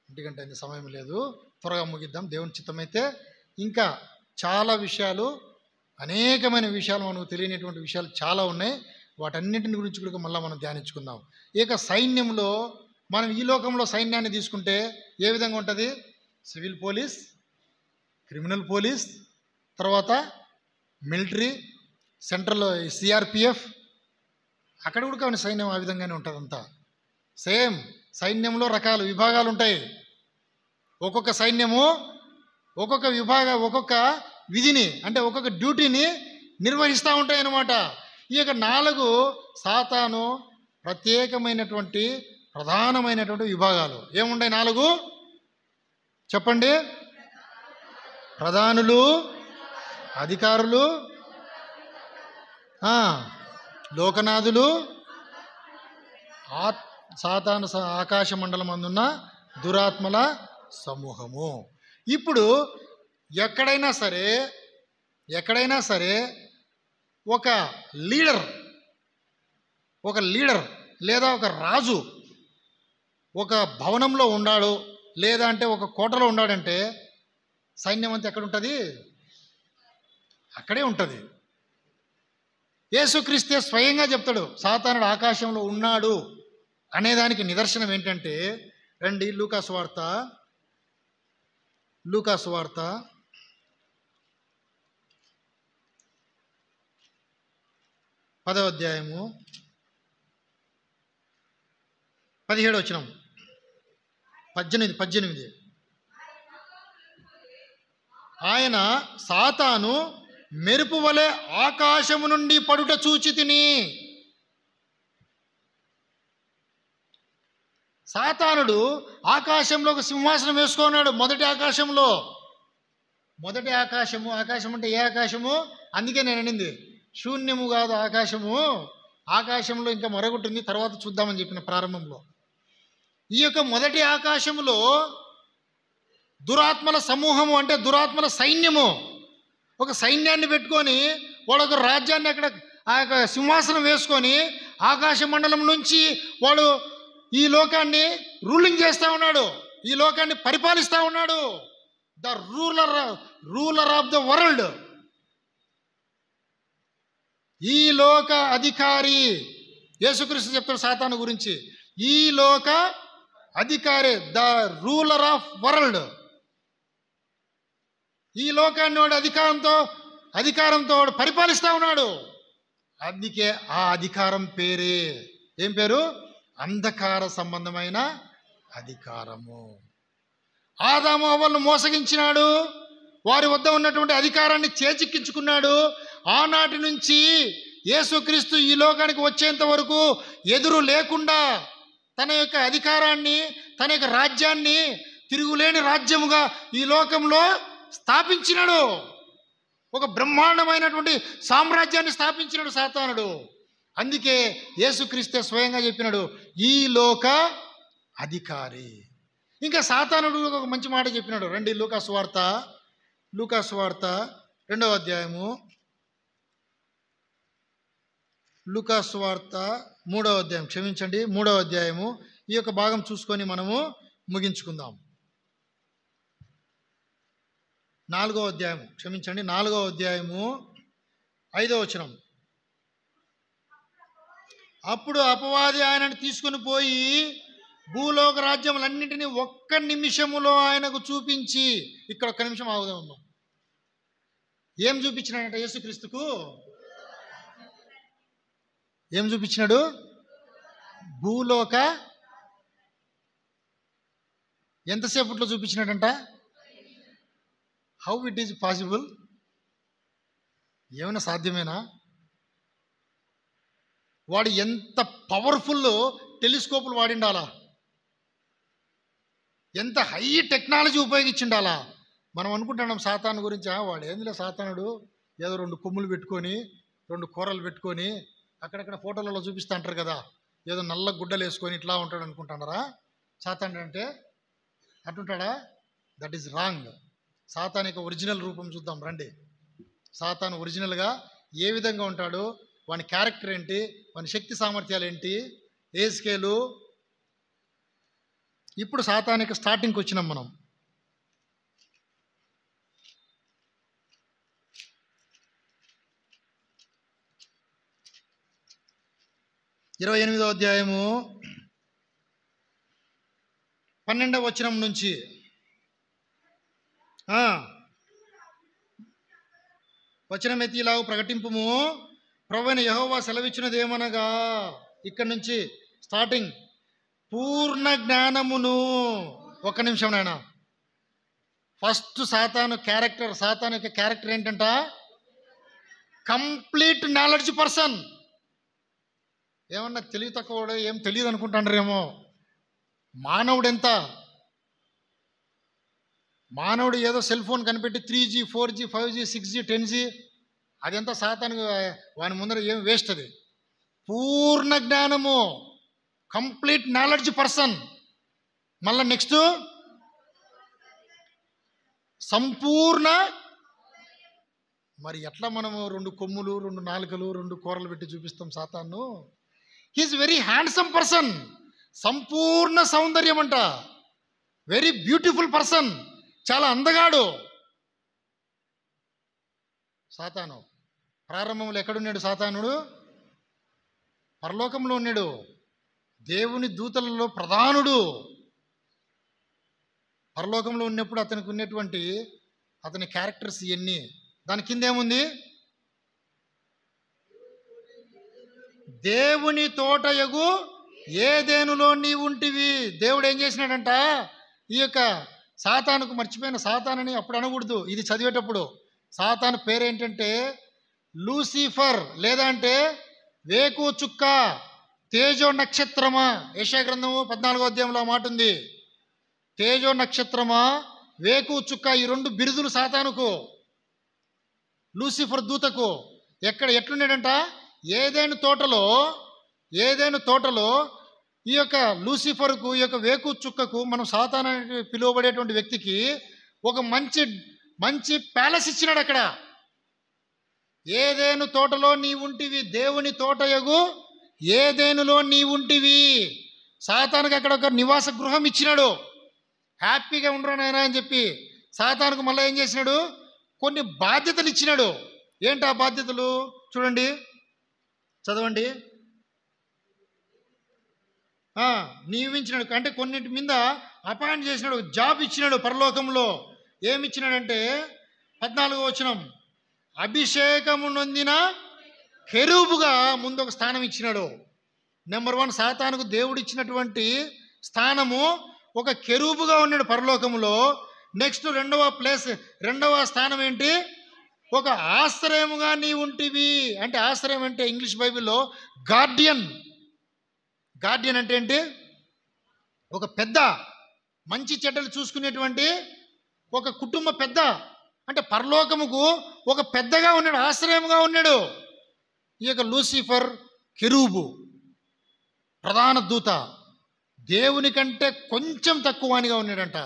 ఎందుకంటే ఇంత సమయం లేదు, త్వరగా ముగిద్దాం. దేవుని చిత్తమైతే ఇంకా చాలా విషయాలు, అనేకమైన విషయాలు మనకు తెలియనటువంటి విషయాలు చాలా ఉన్నాయి. వాటన్నింటిని గురించి కూడా మళ్ళీ మనం ధ్యానించుకుందాం. ఇక సైన్యంలో మనం ఈ లోకంలో సైన్యాన్ని తీసుకుంటే ఏ విధంగా ఉంటుంది? సివిల్ పోలీస్, క్రిమినల్ పోలీస్, తర్వాత మిలిటరీ, సెంట్రల్ సిఆర్పిఎఫ్, అక్కడ కూడా కానీ సైన్యం ఆ విధంగానే ఉంటుంది. అంతా సేమ్. సైన్యంలో రకాల విభాగాలు ఉంటాయి. ఒక్కొక్క సైన్యము ఒక్కొక్క విధిని అంటే ఒక్కొక్క డ్యూటీని నిర్వహిస్తూ ఉంటాయి అన్నమాట. ఈ యొక్క 4 సాతాను ప్రత్యేకమైనటువంటి ప్రధానమైనటువంటి విభాగాలు ఏముంటాయి? 4 చెప్పండి. ప్రధానులు, అధికారులు, లోకనాథులు, సాతాను ఆకాశ మండలం అందున్న దురాత్మల సమూహము. ఇప్పుడు ఎక్కడైనా సరే ఒక లీడర్ లేదా ఒక రాజు ఒక భవనంలో ఉన్నాడు లేదా అంటే ఒక కోటలో ఉన్నాడంటే సైన్యం అంతా ఎక్కడ ఉంటుంది? అక్కడే ఉంటుంది. యేసుక్రీస్తే స్వయంగా చెప్తాడు సాతానుడు ఆకాశంలో ఉన్నాడు అనేదానికి నిదర్శనం ఏంటంటే, రండి లూకాసు వార్త 10వ అధ్యాయము 17వ వచనం 18. ఆయన సాతాను మెరుపు వలె ఆకాశము నుండి పడుట చూచితిని. సాతానుడు ఆకాశంలో ఒక సింహాసనం వేసుకున్నాడు. మొదటి ఆకాశము అంటే ఏ ఆకాశము? అందుకే నేను అనింది శూన్యము కాదు ఆకాశంలో ఇంకా మరొకటి తర్వాత చూద్దామని చెప్పిన ప్రారంభంలో. ఈ యొక్క మొదటి ఆకాశములో దురాత్మల సమూహము అంటే దురాత్మల సైన్యము, ఒక సైన్యాన్ని పెట్టుకొని వాడు ఒక రాజ్యాన్ని అక్కడ ఆ యొక్క సింహాసనం వేసుకొని ఆకాశ మండలం నుంచి వాడు ఈ లోకాన్ని రూలింగ్ చేస్తూ ఉన్నాడు, ఈ లోకాన్ని పరిపాలిస్తూ ఉన్నాడు. The ruler of the world, ఈ లోక అధికారి. యేసుక్రీస్తు చెప్తాడు సాతాను గురించి, ఈ లోక అధికారి, ద రూలర్ ఆఫ్ వరల్డ్. ఈ లోకాన్ని వాడు అధికారంతో వాడు పరిపాలిస్తూ ఉన్నాడు. అందుకే ఆ అధికారం పేరే ఏం పేరు? అంధకార సంబంధమైన అధికారము. ఆదాము హవ్వలను మోసగించినాడు, వారి వద్ద ఉన్నటువంటి అధికారాన్ని చేజిక్కించుకున్నాడు. ఆనాటి నుంచి యేసుక్రీస్తు ఈ లోకానికి వచ్చేంత వరకు ఎదురు లేకుండా తన యొక్క అధికారాన్ని, తన యొక్క రాజ్యాన్ని తిరుగులేని రాజ్యముగా ఈ లోకంలో స్థాపించినాడు. ఒక బ్రహ్మాండమైనటువంటి సామ్రాజ్యాన్ని స్థాపించినాడు సాతానుడు. అందుకే యేసుక్రీస్తే స్వయంగా చెప్పినాడు ఈ లోక అధికారి. ఇంకా సాతానుడు ఒక మంచి మాట చెప్పినాడు. రండి లూకాసు వార్త 2వ అధ్యాయము, లూకాసు వార్త 3వ అధ్యాయం, క్షమించండి 3వ అధ్యాయము. ఈ యొక్క భాగం చూసుకొని మనము ముగించుకుందాం. 4వ అధ్యాయము, క్షమించండి 4వ అధ్యాయము 5వ వచనం. అప్పుడు అపవాది ఆయనను తీసుకుని పోయి భూలోక రాజ్యములన్నింటినీ ఒక్క నిమిషములో ఆయనకు చూపించి, ఇక్కడ ఒక్క నిమిషం ఆగుదాం ఉన్నాం. ఏం చూపించినాడంట యేసుక్రీస్తుకు? ఏం చూపించినాడు? భూలోక ఎంతసేపట్లో చూపించినాడంట? How it is possible? ఏమైనా సాధ్యమేనా? వాడు ఎంత పవర్ఫుల్ టెలిస్కోపులు వాడిండాలా, ఎంత హై టెక్నాలజీ ఉపయోగించిండాలా. మనం అనుకుంటున్నాం సాతాను గురించి, వాడు ఏందిలే సాతానుడు ఏదో 2 కొమ్ములు పెట్టుకొని 2 కూరలు పెట్టుకొని అక్కడక్కడ ఫోటోలలో చూపిస్తూ అంటారు కదా, ఏదో నల్ల గుడ్డలు వేసుకొని ఇట్లా ఉంటాడు అనుకుంటున్నారా సాతానుడు అంటే? అటుంటాడా? That is wrong. సాతాను యొక్క ఒరిజినల్ రూపం చూద్దాం రండి. సాతాను ఒరిజినల్గా ఏ విధంగా ఉంటాడు, వాని క్యారెక్టర్ ఏంటి, వాని శక్తి సామర్థ్యాలు ఏంటి, ఏ స్కేలు. ఇప్పుడు సాతానికి స్టార్టింగ్కి వచ్చినాం మనం. 28వ అధ్యాయము 12వ వచనం నుంచి ఆ, వచనమెత్తి ఇలాగ ప్రకటింపుము, ప్రభువైన యెహోవా సెలవిచ్చినది ఏమనగా, ఇక్కడ నుంచి స్టార్టింగ్, పూర్ణ జ్ఞానమును. ఒక్క నిమిషం నాయన. ఫస్ట్ సాతాను యొక్క క్యారెక్టర్ ఏంటంట? Complete knowledge person. ఏమన్నా తెలివి తక్కువ, ఏం తెలియదు అనుకుంటాండ్రేమో. మానవుడు ఏదో సెల్ ఫోన్ కనిపెట్టి 3G 4G 5G 6G 10G అదంతా సాతాను వాని ముందర ఏం వేస్ట్. అది పూర్ణ జ్ఞానము, కంప్లీట్ నాలెడ్జ్ పర్సన్. మళ్ళా నెక్స్ట్ సంపూర్ణ. మరి ఎట్లా మనము 2 కొమ్ములు 2 నాలుకలు 2 కూరలు పెట్టి చూపిస్తాం సాతాను? He is very handsome person. సంపూర్ణ సౌందర్యం అంట. Very beautiful person. చాలా అందగాడు సాతాను. ప్రారంభంలో ఎక్కడున్నాడు సాతానుడు? పరలోకంలో ఉన్నాడు. దేవుని దూతలలో ప్రధానుడు. పరలోకంలో ఉన్నప్పుడు అతనికి ఉన్నటువంటి అతని క్యారెక్టర్స్ ఇవన్నీ. దాని కింద ఏముంది? దేవుని తోటయగు ఏదెనులో నీవు ఉంటివి. దేవుడు ఏం చేసినాడంట? ఈ యొక్క సాతానుకు, మర్చిపోయిన సాతానని అప్పుడు అనకూడదు, ఇది చదివేటప్పుడు. సాతాను పేరేంటంటే లూసిఫర్, లేదా అంటే వేకు చుక్క, తేజో నక్షత్రమా. యెషయా గ్రంథము 14వ అధ్యాయంలో మాట ఉంది. తేజో నక్షత్రమా, వేకు చుక్క, ఈ 2 బిరుదులు సాతానుకు, లూసిఫర్ దూతకు. ఎట్లున్నాడంట? ఏదైనా తోటలో ఈ యొక్క లూసిఫర్కు, ఈ యొక్క వేకు చుక్కకు, మనం సాతాను అని పిలువబడేటువంటి వ్యక్తికి ఒక మంచి ప్యాలెస్ ఇచ్చినాడు అక్కడ. ఏదేను తోటలో నీ ఉంటివి, దేవుని తోటయగు ఏదేనులో నీ ఉంటివి. సాతానుకు అక్కడ ఒక నివాస గృహం ఇచ్చినాడు. హ్యాపీగా ఉండరా నాయనా అని చెప్పి. సాతానుకు మళ్ళీ ఏం చేసినాడు? కొన్ని బాధ్యతలు ఇచ్చినాడు. ఏంటి ఆ బాధ్యతలు? చూడండి, చదవండి. నియమించినాడు అంటే కొన్నింటి మీద అపాయింట్ చేసినాడు, జాబ్ ఇచ్చినాడు పరలోకంలో. ఏమిచ్చినాడంటే 14వ వచనం, అభిషేకము నొందిన కెరూబుగా ముందు ఒక స్థానం ఇచ్చినాడు. నెంబర్ 1 సాతానుకు దేవుడు ఇచ్చినటువంటి స్థానము ఒక కెరూబుగా ఉన్నాడు పరలోకంలో. నెక్స్ట్ రెండవ స్థానం ఏంటి? ఒక ఆశ్రయముగా నీ ఉంటివి. అంటే ఆశ్రయం అంటే ఇంగ్లీష్ బైబిల్లో గార్డియన్. గార్డియన్ అంటే ఏంటి? ఒక పెద్ద, మంచి చెడ్డలు చూసుకునేటువంటి ఒక కుటుంబ పెద్ద. అంటే పరలోకముకు ఒక పెద్దగా ఉన్నాడు, ఆశ్రయముగా ఉన్నాడు ఈ యొక్క లూసిఫర్. కెరూబు ప్రధాన దూత, దేవుని కంటే కొంచెం తక్కువనిగా ఉన్నాడంట.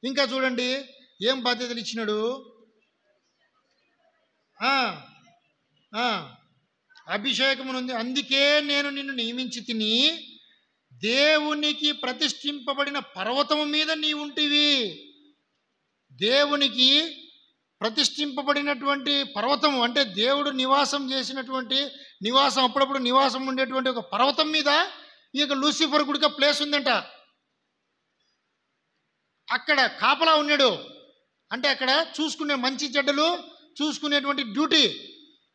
ఇంకా చూడండి ఏం బాధ్యతలు ఇచ్చినాడు. అభిషేకమునుంది, అందుకే నేను నిన్ను నియమించి తిని దేవునికి ప్రతిష్ఠింపబడిన పర్వతము మీద నీ ఉంటివి. దేవునికి ప్రతిష్ఠింపబడినటువంటి పర్వతము అంటే దేవుడు నివాసం చేసినటువంటి నివాసం, అప్పుడప్పుడు నివాసం ఉండేటువంటి ఒక పర్వతం మీద ఈ యొక్క లూసిఫర్ గుడిక ప్లేస్ ఉందంట. అక్కడ కాపలా ఉన్నాడు. అంటే అక్కడ చూసుకునే మంచి చెడ్డలు చూసుకునేటువంటి డ్యూటీ.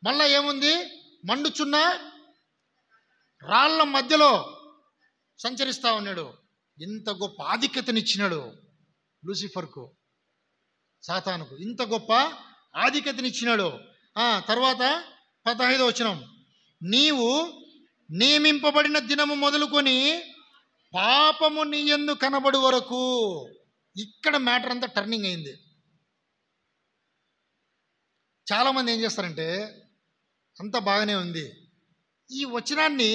మళ్ళా ఏముంది? మండుచున్న రాళ్ల మధ్యలో సంచరిస్తూ ఉన్నాడు. ఇంత గొప్ప ఆధిక్యతనిచ్చినాడు లూసిఫర్కు, సాతానుకు. ఇంత గొప్ప ఆధిక్యతనిచ్చినాడు. తర్వాత 15వ వచనం, నీవు నియమింపబడిన దినము మొదలుకొని పాపము నీ యందు కనబడు వరకు. ఇక్కడ మ్యాటర్ అంతా టర్నింగ్ అయింది. చాలామంది ఏం చేస్తారంటే అంతా బాగానే ఉంది, ఈ వచనాన్ని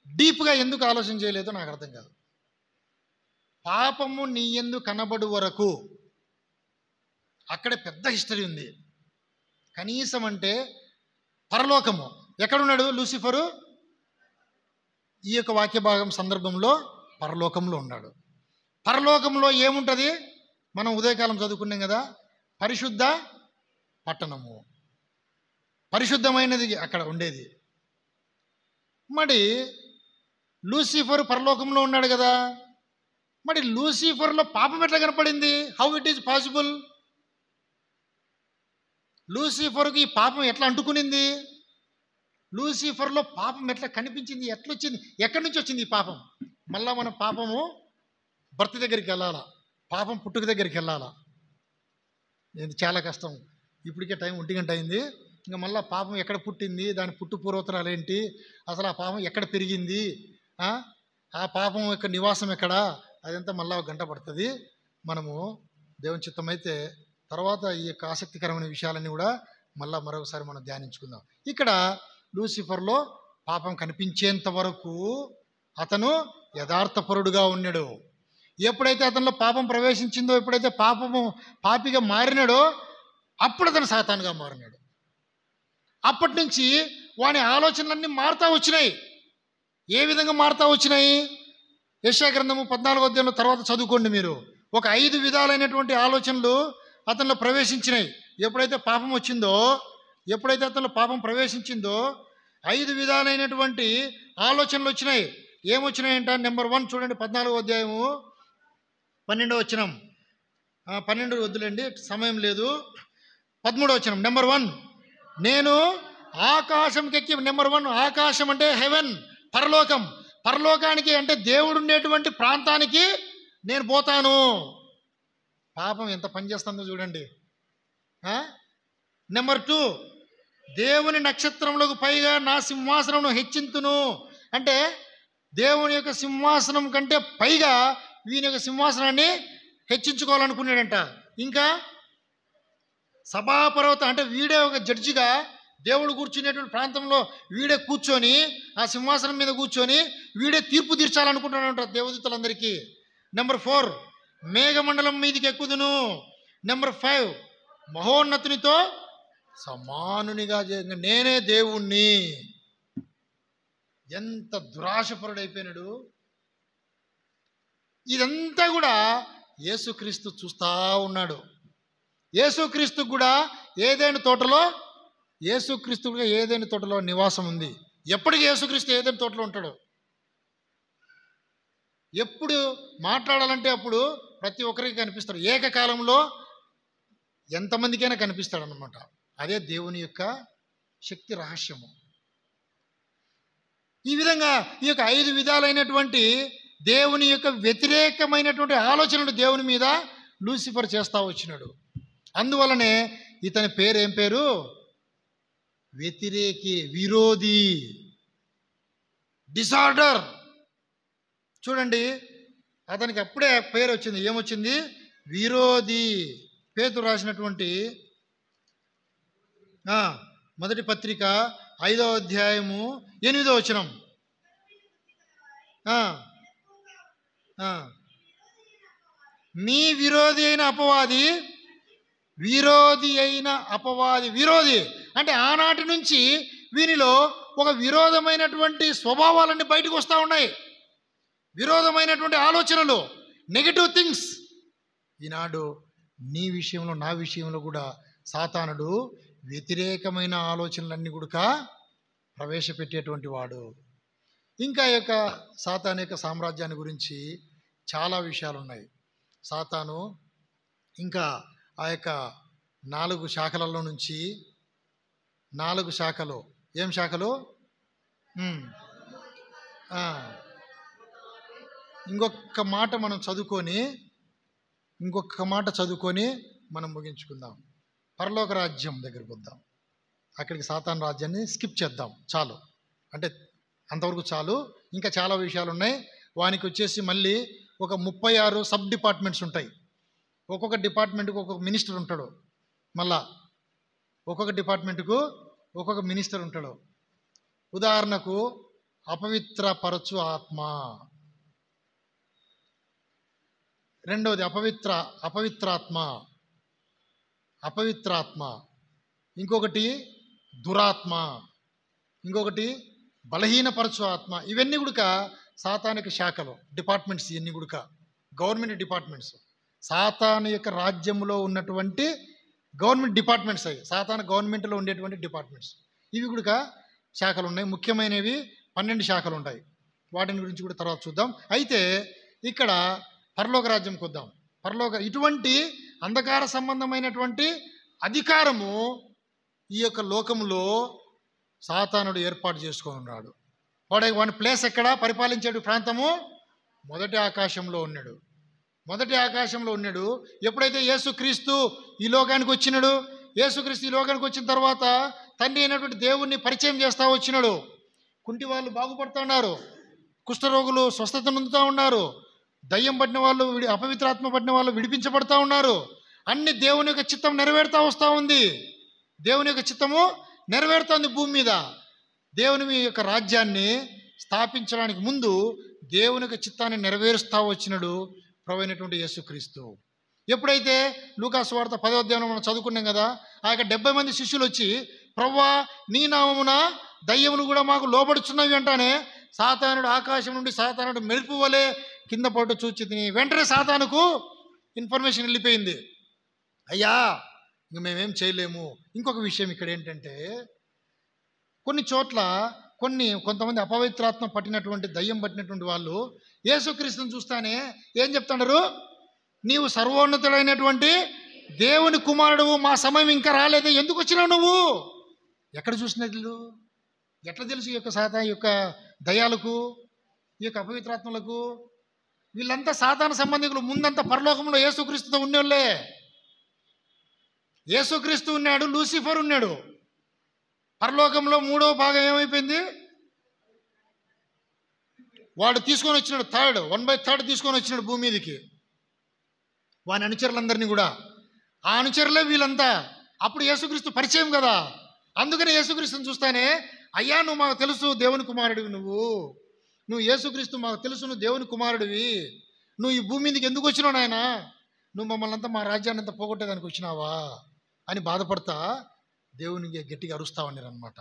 డీప్గా ఎందుకు ఆలోచన చేయలేదో నాకు అర్థం కాదు. పాపము నీ యందు కనబడు వరకు అక్కడే పెద్ద హిస్టరీ ఉంది. కనీసం అంటే పరలోకము ఎక్కడున్నాడు లూసిఫరు? ఈ యొక్క వాక్య భాగం సందర్భంలో పరలోకంలో ఉన్నాడు. పరలోకంలో ఏముంటుంది? మనం ఉదయకాలం చదువుకున్నాం కదా, పరిశుద్ధ పట్టణము, పరిశుద్ధమైనది అక్కడ ఉండేది. మరి లూసిఫర్ పరలోకంలో ఉన్నాడు కదా, మరి లూసిఫర్లో పాపం ఎట్లా కనపడింది? How it is possible? లూసిఫర్కి ఈ పాపం ఎట్లా అంటుకునింది? లూసిఫర్లో పాపం ఎట్లా కనిపించింది? ఎట్లా వచ్చింది? ఎక్కడి నుంచి వచ్చింది ఈ పాపం? మళ్ళా మన పాపము భర్త దగ్గరికి వెళ్ళాలా, పాపం పుట్టుక దగ్గరికి వెళ్ళాలా. ఇది చాలా కష్టం. ఇప్పటికే టైం 1 గంట అయింది. ఇంకా మళ్ళీ పాపం ఎక్కడ పుట్టింది, దాని పుట్టు పూర్వోత్తరాలు ఏంటి, అసలు ఆ పాపం ఎక్కడ పెరిగింది, ఆ పాపం యొక్క నివాసం ఎక్కడ, అదంతా మళ్ళీ 1 గంట పడుతుంది. మనము దేవుని చిత్తమైతే తర్వాత ఈ యొక్క ఆసక్తికరమైన విషయాలన్నీ కూడా మళ్ళీ మరొకసారి మనం ధ్యానించుకుందాం. ఇక్కడ లూసిఫర్లో పాపం కనిపించేంత వరకు అతను యథార్థపరుడుగా ఉన్నాడు. ఎప్పుడైతే అతనిలో పాపం ప్రవేశించిందో, ఎప్పుడైతే పాపిగా మారినాడో, అప్పుడు అతను సాతానుగా మారినాడు. అప్పటి నుంచి వాని ఆలోచనలన్నీ మారుతూ వచ్చినాయి. ఏ విధంగా మారుతూ వచ్చినాయి? యెషయా గ్రంథము 14వ అధ్యాయంలో తర్వాత చదువుకోండి మీరు. ఒక 5 విధాలైనటువంటి ఆలోచనలు అతనిలో ప్రవేశించినాయి. ఎప్పుడైతే పాపం వచ్చిందో, ఎప్పుడైతే అతనిలో పాపం ప్రవేశించిందో 5 విధాలైనటువంటి ఆలోచనలు వచ్చినాయి. ఏమొచ్చినాయంట? నెంబర్ 1 చూడండి, 14వ అధ్యాయము 12వ వచనం. 12 వద్దులేండి, సమయం లేదు. 13వ వచనం. నెంబర్ 1, నేను ఆకాశంకెక్కి, నెంబర్ 1 ఆకాశం అంటే హెవెన్, పరలోకం. పరలోకానికి అంటే దేవుడు ఉండేటువంటి ప్రాంతానికి నేను పోతాను. పాపం ఎంత పనిచేస్తుందో చూడండి. నెంబర్ 2, దేవుని నక్షత్రములకు పైగా నా సింహాసనం హెచ్చింతును. అంటే దేవుని యొక్క సింహాసనం కంటే పైగా వీని యొక్క సింహాసనాన్ని హెచ్చించుకోవాలనుకున్నాడంట. ఇంకా సభాపర్వతం అంటే వీడే ఒక జడ్జిగా దేవుడు కూర్చునేటువంటి ప్రాంతంలో వీడే కూర్చొని, ఆ సింహాసనం మీద కూర్చొని వీడే తీర్పు తీర్చాలనుకుంటున్నాడంట దేవదూతలందరికీ. నెంబర్ 4, మేఘమండలం మీదికి ఎక్కుదును. నెంబర్ 5, మహోన్నతునితో సమానునిగా నేనే దేవుణ్ణి. ఎంత దురాశపరుడైపోయినాడు. ఇదంతా కూడా యేసుక్రీస్తు చూస్తూ ఉన్నాడు. యేసుక్రీస్తు కూడా ఏదైనా తోటలో నివాసం ఉంది. ఎప్పటికీ యేసుక్రీస్తు ఏదైనా తోటలో ఉంటాడు. ఎప్పుడు మాట్లాడాలంటే అప్పుడు ప్రతి ఒక్కరికి కనిపిస్తాడు. ఏకకాలంలో ఎంతమందికైనా కనిపిస్తాడు అన్నమాట. అదే దేవుని యొక్క శక్తి రహస్యము. ఈ విధంగా ఈ యొక్క 5 విధాలైనటువంటి దేవుని యొక్క వ్యతిరేకమైనటువంటి ఆలోచనలు దేవుని మీద లూసిఫర్ చేస్తూ వచ్చినాడు. అందువలనే ఇతని పేరు ఏం పేరు? వ్యతిరేకి, విరోధి, డిసార్డర్. చూడండి, అతనికి అప్పుడే పేరు వచ్చింది. ఏమొచ్చింది? విరోధి. పేతురు రాసినటువంటి మొదటి పత్రిక 5వ అధ్యాయము 8వ వచనం. మీ విరోధి అయిన అపవాది, విరోధి అంటే ఆనాటి నుంచి వీనిలో ఒక విరోధమైనటువంటి స్వభావాలన్నీ బయటకు వస్తూ ఉన్నాయి. విరోధమైనటువంటి ఆలోచనలు, నెగటివ్ థింగ్స్. ఈనాడు నీ విషయంలో, నా విషయంలో కూడా సాతానుడు వ్యతిరేకమైన ఆలోచనలన్నీ కూడా ప్రవేశపెట్టేటువంటి వాడు. ఇంకా యొక్క సాతాను యొక్క సామ్రాజ్యాన్ని గురించి చాలా విషయాలు ఉన్నాయి. సాతాను ఇంకా ఆ యొక్క 4 శాఖలలో నుంచి 4 శాఖలు. ఏం శాఖలు? ఇంకొక మాట చదువుకొని మనం ముగించుకుందాం. పరలోక రాజ్యం దగ్గరికి వద్దాం. అక్కడికి సాతాను రాజ్యాన్ని స్కిప్ చేద్దాం. చాలు, అంటే అంతవరకు చాలు. ఇంకా చాలా విషయాలు ఉన్నాయి. వానికి వచ్చేసి మళ్ళీ ఒక 36 సబ్ డిపార్ట్మెంట్స్ ఉంటాయి. ఒక్కొక్క డిపార్ట్మెంట్కు ఒక్కొక్క మినిస్టర్ ఉంటాడు. మళ్ళా ఒక్కొక్క డిపార్ట్మెంట్కు ఒక్కొక్క మినిస్టర్ ఉంటాడు. ఉదాహరణకు అపవిత్రపరచు ఆత్మ, రెండవది అపవిత్రాత్మ, ఇంకొకటి దురాత్మ, ఇంకొకటి బలహీనపరచు ఆత్మ. ఇవన్నీ కూడా సాతానిక శాఖలు, డిపార్ట్మెంట్స్. ఇవన్నీ కూడా గవర్నమెంట్ డిపార్ట్మెంట్స్. సాతాను యొక్క రాజ్యంలో ఉన్నటువంటి గవర్నమెంట్ డిపార్ట్మెంట్స్ అవి. సాతాను గవర్నమెంట్లో ఉండేటువంటి డిపార్ట్మెంట్స్. ఇవి కూడా శాఖలు ఉన్నాయి. ముఖ్యమైనవి 12 శాఖలు ఉంటాయి. వాటిని గురించి కూడా తర్వాత చూద్దాం. అయితే ఇక్కడ పరలోక రాజ్యంకి వద్దాం. ఇటువంటి అంధకార సంబంధమైనటువంటి అధికారము ఈ యొక్క లోకంలో సాతానుడు ఏర్పాటు చేసుకొని ఉన్నాడు. వాడి ప్లేస్ ఎక్కడ? పరిపాలించే ప్రాంతము మొదటి ఆకాశంలో ఉన్నాడు. మొదటి ఆకాశంలో ఉన్నాడు. ఎప్పుడైతే యేసుక్రీస్తు ఈ లోకానికి వచ్చినాడు, యేసుక్రీస్తు ఈ లోకానికి వచ్చిన తర్వాత తండ్రి అయినటువంటి దేవుణ్ణి పరిచయం చేస్తూ వచ్చినాడు. కుంటి వాళ్ళు బాగుపడుతూ ఉన్నారు, కుష్ఠరోగులు స్వస్థత పొందుతూ ఉన్నారు, దయ్యం పట్టిన వాళ్ళు అపవిత్రాత్మ పట్టిన వాళ్ళు విడిపించబడతా ఉన్నారు. అన్ని దేవుని యొక్క చిత్తం నెరవేరుతూ వస్తూ ఉంది. దేవుని యొక్క చిత్తము నెరవేరుతుంది భూమి మీద. దేవుని యొక్క రాజ్యాన్ని స్థాపించడానికి ముందు దేవుని యొక్క చిత్తాన్ని నెరవేరుస్తూ వచ్చినాడు ప్రభు అయినటువంటి యేసుక్రీస్తు. ఎప్పుడైతే లూకా సువార్త 10వ అధ్యాయం మనం చదువుకున్నాం కదా, ఆ యొక్క 70 మంది శిష్యులు వచ్చి ప్రభువా నీ నామమున దయ్యములు కూడా మాకు లోబడుచున్నవి అంటానే సాతానుడు ఆకాశం నుండి సాతానుడు మెరుపు వలె కింద పట్టు చూచి తిని. వెంటనే సాతానుకు ఇన్ఫర్మేషన్ వెళ్ళిపోయింది, అయ్యా ఇంక మేమేం చేయలేము. ఇంకొక విషయం ఇక్కడ ఏంటంటే, కొన్ని చోట్ల కొంతమంది అపవిత్రాత్మ పట్టినటువంటి దయ్యం పట్టినటువంటి వాళ్ళు యేసుక్రీస్తుని చూస్తానే ఏం చెప్తున్నారు? నీవు సర్వోన్నతుడైనటువంటి దేవుని కుమారుడు, మా సమయం ఇంకా రాలేదు, ఎందుకు వచ్చినావు నువ్వు? ఎక్కడ చూసినట్లు? ఎట్లా తెలుసు ఈ యొక్క సాతాను యొక్క దయ్యాలకు, ఈ యొక్క అపవిత్రాత్మలకు? వీళ్ళంతా సాతాను సంబంధికులు. ముందంతా పరలోకంలో యేసుక్రీస్తుతో ఉన్నోళ్ళే. యేసుక్రీస్తు ఉన్నాడు, లూసిఫర్ ఉన్నాడు. పరలోకంలో 3వ భాగం ఏమైపోయింది? వాడు తీసుకొని వచ్చినాడు 1/3 తీసుకొని వచ్చినాడు భూమి మీదకి, వాని అనుచరులందరినీ కూడా. ఆ అనుచరులే వీళ్ళంతా. అప్పుడు యేసుక్రీస్తు పరిచయం కదా, అందుకని యేసుక్రీస్తుని చూస్తానే అయ్యా నువ్వు మాకు తెలుసు దేవుని కుమారుడివి, నువ్వు యేసుక్రీస్తు మాకు తెలుసు, నువ్వు దేవుని కుమారుడివి, నువ్వు ఈ భూమి మీదకి ఎందుకు వచ్చినావు నాయన? నువ్వు మమ్మల్ని అంతా మా రాజ్యాన్ని అంతా పోగొట్టేదానికి వచ్చినావా అని బాధపడతా దేవునికి గట్టిగా అరుస్తా ఉన్నారు అనమాట.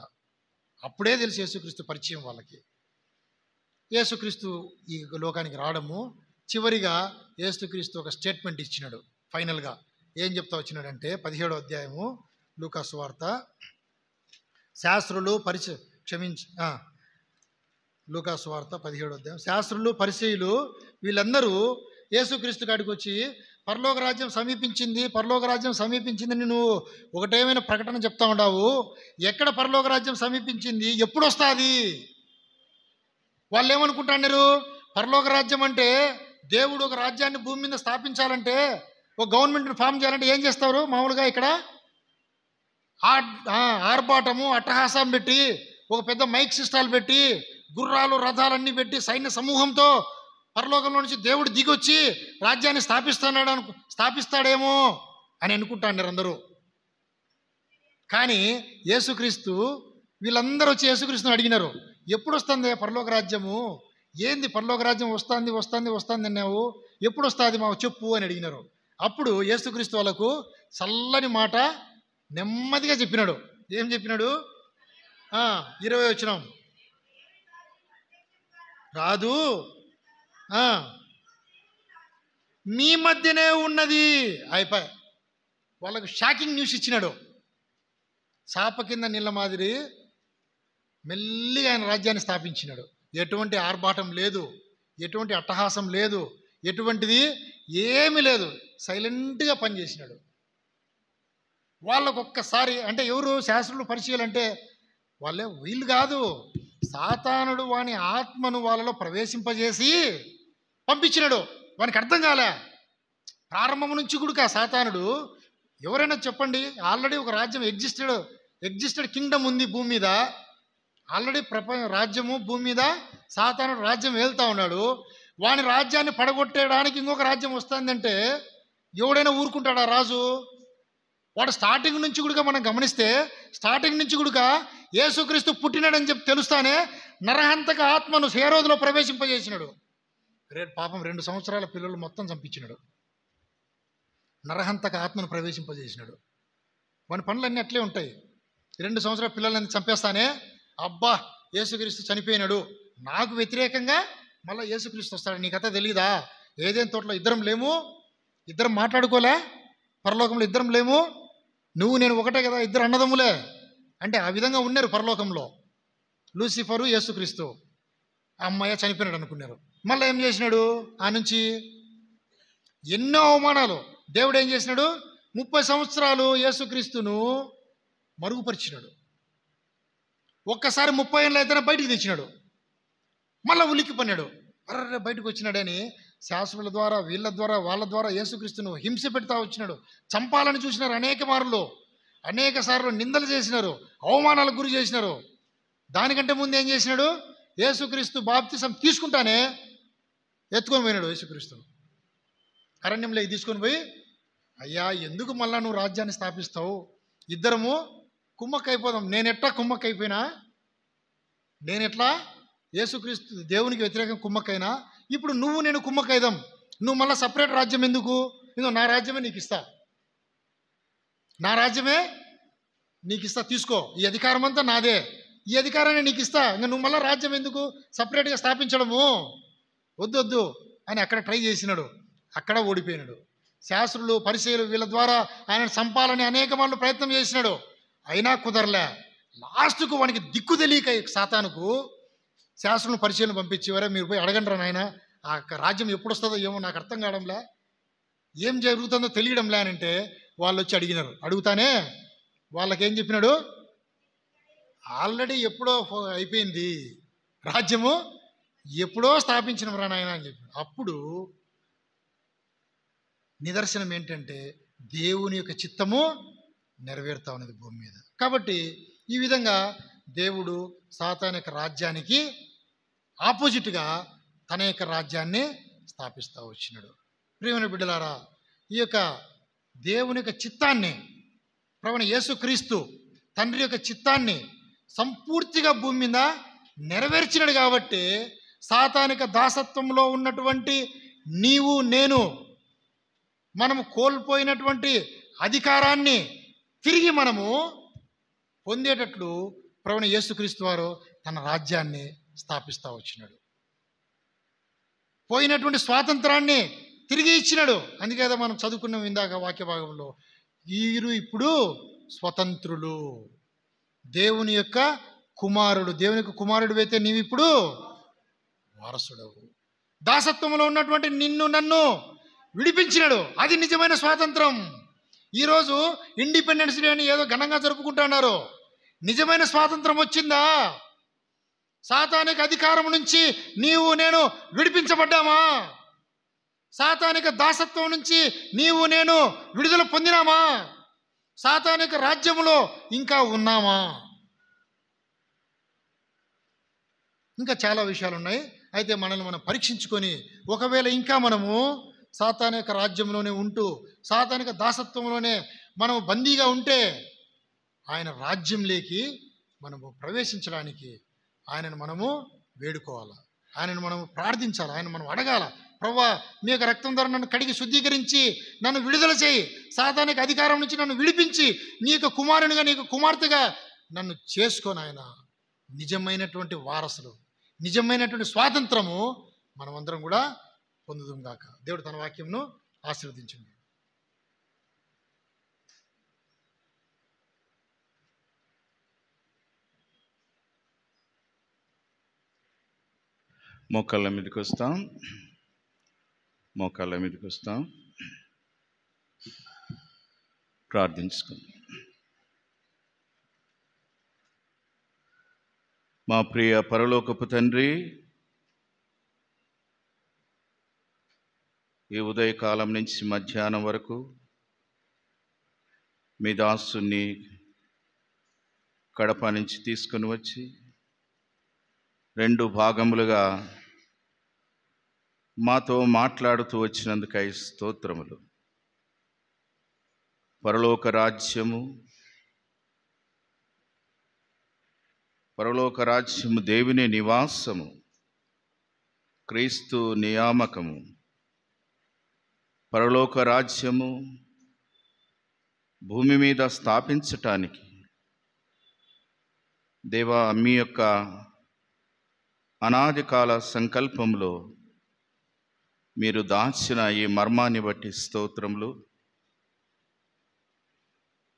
అప్పుడే తెలిసి యేసుక్రీస్తు పరిచయం వాళ్ళకి. యేసుక్రీస్తు ఈ లోకానికి రావడము, చివరిగా యేసుక్రీస్తు ఒక స్టేట్మెంట్ ఇచ్చినాడు. ఫైనల్గా ఏం చెప్తా వచ్చినాడంటే 17వ అధ్యాయము లూకా సువార్త. శాస్త్రులు లూకా సువార్త 17వ అధ్యాయం. శాస్త్రులు పరిసయ్యులు వీళ్ళందరూ యేసుక్రీస్తు కాడికి వచ్చి పరలోక రాజ్యం సమీపించింది, పరలోక రాజ్యం సమీపించిందని నువ్వు ఒకటేమైనా ప్రకటన చెప్తా ఉన్నావు, ఎక్కడ పరలోక రాజ్యం సమీపించింది, ఎప్పుడు వస్తుంది? వాళ్ళు ఏమనుకుంటున్నారు? పరలోక రాజ్యం అంటే దేవుడు ఒక రాజ్యాన్ని భూమి మీద స్థాపించాలంటే, ఒక గవర్నమెంట్ని ఫామ్ చేయాలంటే ఏం చేస్తారు? మామూలుగా ఇక్కడ ఆర్భాటము అట్టహాసం పెట్టి, ఒక పెద్ద మైక్ సిస్టాలు పెట్టి, గుర్రాలు రథాలన్నీ పెట్టి సైన్య సమూహంతో పరలోకంలో నుంచి దేవుడు దిగొచ్చి రాజ్యాన్ని స్థాపిస్తాడేమో అని అనుకుంటాన్నారు అందరూ. కానీ యేసుక్రీస్తు వీళ్ళందరూ వచ్చి యేసుక్రీస్తుని అడిగినారు, ఎప్పుడు వస్తుంది పరలోక రాజ్యము? ఏంది పరలోక రాజ్యం వస్తుంది అన్నావు, ఎప్పుడు వస్తుంది మాకు చెప్పు అని అడిగినారు. అప్పుడు యేసుక్రీస్తు వాళ్ళకు చల్లని మాట నెమ్మదిగా చెప్పినాడు. ఏం చెప్పినాడు? 20 వచనం, రాదు, మీ మధ్యనే ఉన్నది. అయిపోయి వాళ్ళకు షాకింగ్ న్యూస్ ఇచ్చినాడు. చాప కింద నీళ్ళ మాదిరి మెల్లిగా ఆయన రాజ్యాన్ని స్థాపించినాడు. ఎటువంటి ఆర్భాటం లేదు, ఎటువంటి అట్టహాసం లేదు, ఎటువంటిది ఏమీ లేదు, సైలెంట్గా పనిచేసినాడు. వాళ్ళకు ఒక్కసారి అంటే ఎవరు? శాస్త్రులు పరిచయాలు అంటే వాళ్ళే, వీళ్ళు కాదు, సాతానుడు వాని ఆత్మను వాళ్ళలో ప్రవేశింపజేసి పంపించినాడు. వానికి అర్థం కాలే. ప్రారంభం నుంచి కూడా సాతానుడు, ఎవరైనా చెప్పండి, ఆల్రెడీ ఒక రాజ్యం ఎగ్జిస్టెడ్ కింగ్డమ్ ఉంది భూమి మీద, ఆల్రెడీ రాజ్యము భూమి మీద సాతానుడు రాజ్యం వెళ్తా ఉన్నాడు. వాని రాజ్యాన్ని పడగొట్టేయడానికి ఇంకొక రాజ్యం వస్తుందంటే ఎవడైనా ఊరుకుంటాడా రాజు? వాడు స్టార్టింగ్ నుంచి కూడా మనం గమనిస్తే, స్టార్టింగ్ నుంచి కూడా యేసుక్రీస్తు పుట్టినాడని చెప్పి తెలుస్తానే నరహంతక ఆత్మను హేరోదులో ప్రవేశింపజేసినాడు. పాపం 2 సంవత్సరాల పిల్లలు మొత్తం చంపించినాడు. నరహంతక ఆత్మను ప్రవేశింపజేసినాడు. వాని పనులన్నీ అట్లే ఉంటాయి. 2 సంవత్సరాల పిల్లలని చంపేస్తానే, అబ్బా యేసుక్రీస్తు చనిపోయినాడు, నాకు వ్యతిరేకంగా మళ్ళీ యేసుక్రీస్తు వస్తాడు. నీ కథ తెలీదా? ఏదైనా తోటలో ఇద్దరం మాట్లాడుకోలే, పరలోకంలో ఇద్దరం లేము, నువ్వు నేను ఒకటే కదా, ఇద్దరు అన్నదమ్ములే అంటే ఆ విధంగా ఉన్నారు పరలోకంలో. లూసిఫరు యేసుక్రీస్తు అమ్మాయి చనిపోయినాడు అనుకున్నారు. మళ్ళీ ఏం చేసినాడు? ఆ నుంచి ఎన్నో అవమానాలు. దేవుడు ఏం చేసినాడు? 30 సంవత్సరాలు యేసుక్రీస్తును మరుగుపరిచినాడు. ఒక్కసారి 30 ఏళ్ళు అయితేనే బయటికి తెచ్చినాడు. మళ్ళీ ఉలిక్కి పన్నాడు. అర్రే బయటకు వచ్చినాడని శాస్త్రుల ద్వారా, వీళ్ళ ద్వారా, వాళ్ళ ద్వారా యేసుక్రీస్తును హింస పెడతా వచ్చినాడు. చంపాలని చూసినారు అనేక మార్లు, అనేక సార్లు నిందలు చేసినారు, అవమానాలకు గురి చేసినారు. దానికంటే ముందు ఏం చేసినాడు? యేసుక్రీస్తు బాప్తిసం తీసుకుంటానే ఎత్తుకొని పోయినాడు. యేసుక్రీస్తును అరణ్యంలోకి తీసుకొని పోయి, అయ్యా ఎందుకు మళ్ళా నువ్వు రాజ్యాన్ని స్థాపిస్తావు? ఇద్దరము కుమ్మక్కైపోదాం. నేనెట్లా కుమ్మక్కైపోయినా, నేనెట్లా యేసుక్రీస్తు దేవునికి వ్యతిరేకంగా కుమ్మక్కైనా, ఇప్పుడు నువ్వు నేను కుమ్మక్కైదాం. నువ్వు మళ్ళీ సపరేట్ రాజ్యం ఎందుకు? ఇదో నా రాజ్యమే నీకు ఇస్తా, నా రాజ్యమే నీకు ఇస్తా, తీసుకో, ఈ అధికారం అంతా నాదే, ఈ అధికారాన్ని నీకు ఇస్తా, ఇంకా నువ్వు మళ్ళీ రాజ్యం ఎందుకు సపరేట్గా స్థాపించడము? వద్దు అని అక్కడ ట్రై చేసినాడు, అక్కడ ఓడిపోయినాడు. శాస్త్రులు, పరిచయులు వీళ్ళ ద్వారా ఆయన చంపాలని అనేక మార్లు ప్రయత్నం చేసినాడు, అయినా కుదరలే. లాస్ట్కు వానికి దిక్కు తెలియక సాతానుకు శాస్త్రులను, పరిచయులను పంపించి, వరే మీరు పోయి అడగండి రా నాయన, ఆ రాజ్యం ఎప్పుడు వస్తుందో ఏమో నాకు అర్థం కావడంలే, ఏం జరుగుతుందో తెలియడంలే అని అంటే వాళ్ళు వచ్చి అడిగినారు. అడుగుతానే వాళ్ళకేం చెప్పినాడు? ఆల్రెడీ ఎప్పుడో అయిపోయింది రాజ్యము, ఎప్పుడో స్థాపించిన రా నాయన అని చెప్పి. అప్పుడు నిదర్శనం ఏంటంటే దేవుని యొక్క చిత్తము నెరవేరుతా ఉన్నది భూమి మీద. కాబట్టి ఈ విధంగా దేవుడు సాతాను యొక్క రాజ్యానికి ఆపోజిట్గా తన యొక్క రాజ్యాన్ని స్థాపిస్తూ వచ్చినాడు. ప్రియమైన బిడ్డలారా, ఈ యొక్క దేవుని యొక్క చిత్తాన్ని, ప్రభువైన యేసుక్రీస్తు తండ్రి యొక్క చిత్తాన్ని సంపూర్తిగా భూమి మీద నెరవేర్చినాడు. కాబట్టి సాతానిక దాసత్వంలో ఉన్నటువంటి నీవు నేను మనము కోల్పోయినటువంటి అధికారాన్ని తిరిగి మనము పొందేటట్లు ప్రభువైన యేసుక్రీస్తు వారు తన రాజ్యాన్ని స్థాపిస్తూ వచ్చినాడు. పోయినటువంటి స్వాతంత్రాన్ని తిరిగి ఇచ్చినాడు. అందుకే కదా మనం చదువుకున్నాం ఇందాక వాక్య భాగంలో, వీరు ఇప్పుడు స్వతంత్రులు, దేవుని యొక్క కుమారుడు, దేవుని యొక్క కుమారుడు అయితే నీవు ఇప్పుడు వారసుడవు. దాసత్వంలో ఉన్నటువంటి నిన్ను నన్ను విడిపించినాడు. అది నిజమైన స్వాతంత్రం. ఈరోజు ఇండిపెండెన్స్ డే అని ఏదో ఘనంగా జరుపుకుంటున్నారు. నిజమైన స్వాతంత్రం వచ్చిందా? సాతానిక అధికారం నుంచి నీవు నేను విడిపించబడ్డామా? సాతానిక దాసత్వం నుంచి నీవు నేను విడుదల పొందినామా? సాతానిక రాజ్యములో ఇంకా ఉన్నామా? ఇంకా చాలా విషయాలు ఉన్నాయి. అయితే మనల్ని మనం పరీక్షించుకొని, ఒకవేళ ఇంకా మనము సాతానిక రాజ్యంలోనే ఉంటూ, సాతానిక దాసత్వంలోనే మనము బందీగా ఉంటే, ఆయన రాజ్యంలోకి మనము ప్రవేశించడానికి ఆయనను మనము వేడుకోవాలి, ఆయనను మనము ప్రార్థించాలి, ఆయన మనం అడగాల. ప్రభువా, మీ యొక్క రక్తం ద్వారా నన్ను కడిగి శుద్ధీకరించి నన్ను విడుదల చేయి, సాతానిక అధికారం నుంచి నన్ను విడిపించి నీ యొక్క కుమారునిగా, నీ యొక్క కుమార్తెగా నన్ను చేసుకొని ఆయన నిజమైనటువంటి వారసులు, నిజమైనటువంటి స్వాతంత్రము మనమందరం కూడా పొందుదాం గాక. దేవుడు తన వాక్యంను ఆశీర్వదించండి. మోకాళ్ళ మీదకి వస్తాం, ప్రార్థించుకుందాం. మా ప్రియ పరలోకపు తండ్రి, ఈ ఉదయకాలం నుంచి మధ్యాహ్నం వరకు మీ దాసుని కడప నుంచి తీసుకొని వచ్చి 2 భాగములుగా మాతో మాట్లాడుతూ వచ్చినందుకై స్తోత్రములు. పరలోక రాజ్యము దేవుని నివాసము, క్రీస్తు నియామకము. పరలోక రాజ్యము భూమి మీద స్థాపించటానికి దేవా, మీ యొక్క అనాది కాల సంకల్పంలో మీరు దాచిన ఈ మర్మాన్ని బట్టి స్తోత్రములు.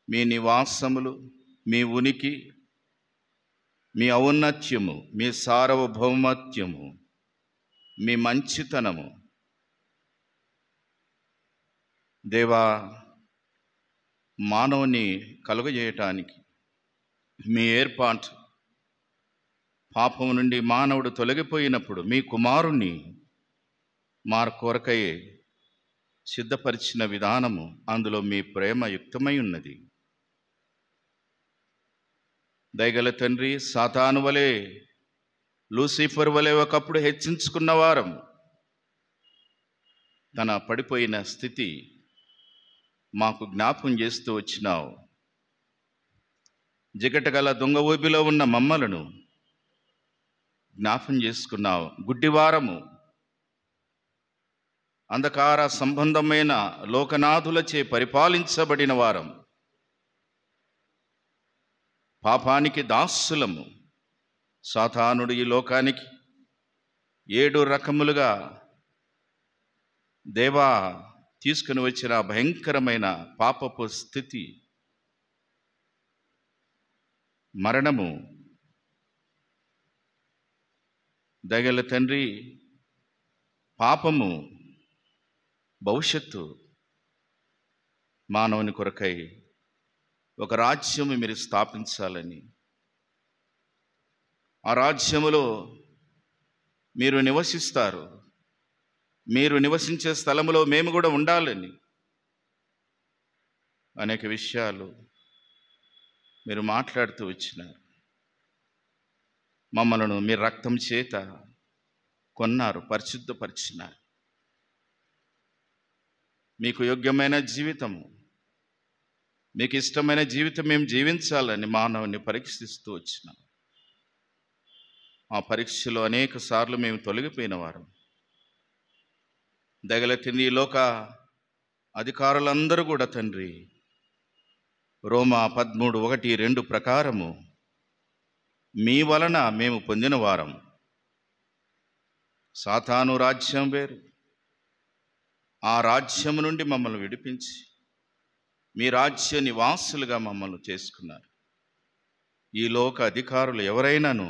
మీ నివాసములు, మీ ఉనికి, మీ ఔన్నత్యము, మీ సార్వభౌమత్యము, మీ మంచితనము దేవా, మానవుని కలుగజేయటానికి మీ ఏర్పాటు పాపం నుండి మానవుడు తొలగిపోయినప్పుడు మీ కుమారుణ్ణి మా కొరకై సిద్ధపరిచిన విధానము, అందులో మీ ప్రేమ యుక్తమై ఉన్నది. దయగల తండ్రి, సాతాను వలె లూసిఫర్ వలె ఒకప్పుడు హెచ్చించుకున్న వారం తన పడిపోయిన స్థితి మాకు జ్ఞాపం చేస్తూ వచ్చినావు. జిగటగల దొంగ ఊబిలో ఉన్న మమ్మలను జ్ఞాపం చేసుకున్నావు. గుడ్డివారము, అంధకార సంబంధమైన లోకనాథులచే పరిపాలించబడిన వారం, పాపానికి దాసులము. సాతానుడు ఈ లోకానికి 7 రకములుగా దేవా తీసుకుని వచ్చిన భయంకరమైన పాపపు స్థితి, మరణము. దయగల తండ్రి, పాపము భవిష్యత్తు మానవుని కొరకై ఒక రాజ్యము మీరు స్థాపించాలని, ఆ రాజ్యములో మీరు నివసిస్తారు, మీరు నివసించే స్థలములో మేము కూడా ఉండాలని అనేక విషయాలు మీరు మాట్లాడుతూ వచ్చినారు. మమ్మలను మీ రక్తం చేత కొన్నారు, పరిశుద్ధపరిచినారు. మీకు యోగ్యమైన జీవితము, మీకు ఇష్టమైన జీవితం మేము జీవించాలని మానవుని పరీక్షిస్తూ వచ్చినాం. ఆ పరీక్షలో అనేక సార్లు మేము తొలగిపోయిన వారం. దగల తిని లోక అధికారులందరూ కూడా తండ్రి, రోమా 13:1-2 ప్రకారము మీ వలన మేము పొందిన వారం. సాతాను రాజ్యం వేరు, ఆ రాజ్యం నుండి మమ్మల్ని విడిపించి మీ రాజ్య నివాసులుగా మమ్మల్ని చేసుకున్నారు. ఈ లోక అధికారులు ఎవరైనాను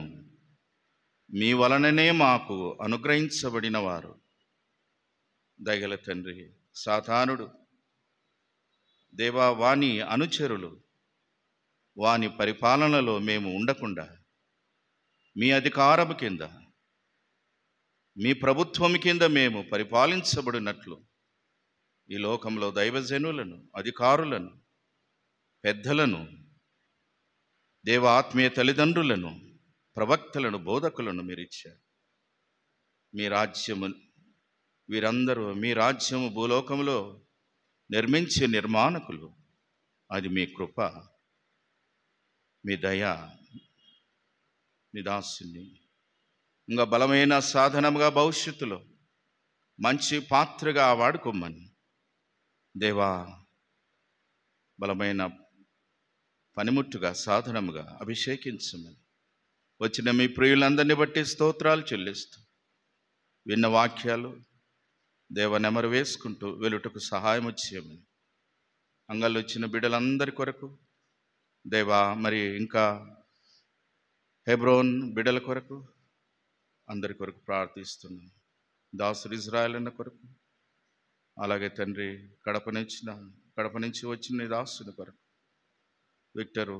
మీ వలననే మాకు అనుగ్రహించబడిన వారు. దయగల తండ్రి, సాతానుడు దేవా, వాని అనుచరులు, వాని పరిపాలనలో మేము ఉండకుండా మీ అధికారము కింద, మీ ప్రభుత్వం కింద మేము పరిపాలించబడినట్లు ఈ లోకంలో దైవజనులను, అధికారులను, పెద్దలను, దేవ ఆత్మీయ తల్లిదండ్రులను, ప్రవక్తలను, బోధకులను మీరు ఇచ్చారు. మీ రాజ్యము, వీరందరూ మీ రాజ్యము భూలోకంలో నిర్మించే నిర్మాణకులు. అది మీ కృప, మీ దయ, మీ దాసుని ఇంకా బలమైన సాధనముగా భవిష్యత్తులో మంచి పాత్రగా వాడుకోమని దేవా, బలమైన పనిముట్టుగా, సాధనముగా అభిషేకించమని వచ్చిన మీ ప్రియులందరినీ బట్టి స్తోత్రాలు చెల్లిస్తూ, విన్న వాక్యాలు దేవ నెమరు వేసుకుంటూ వెలుటకు సహాయం చేయమని, అంగళ్ళు వచ్చిన బిడ్డలందరి కొరకు దేవా, మరి ఇంకా హెబ్రోన్ బిడ్డల కొరకు అందరి కొరకు ప్రార్థిస్తున్నాం. దాసుడు ఇజ్రాయెల్ అన్న కొరకు, అలాగే తండ్రి కడప నుంచి వచ్చిన దాసుని కొరకు, విక్టరు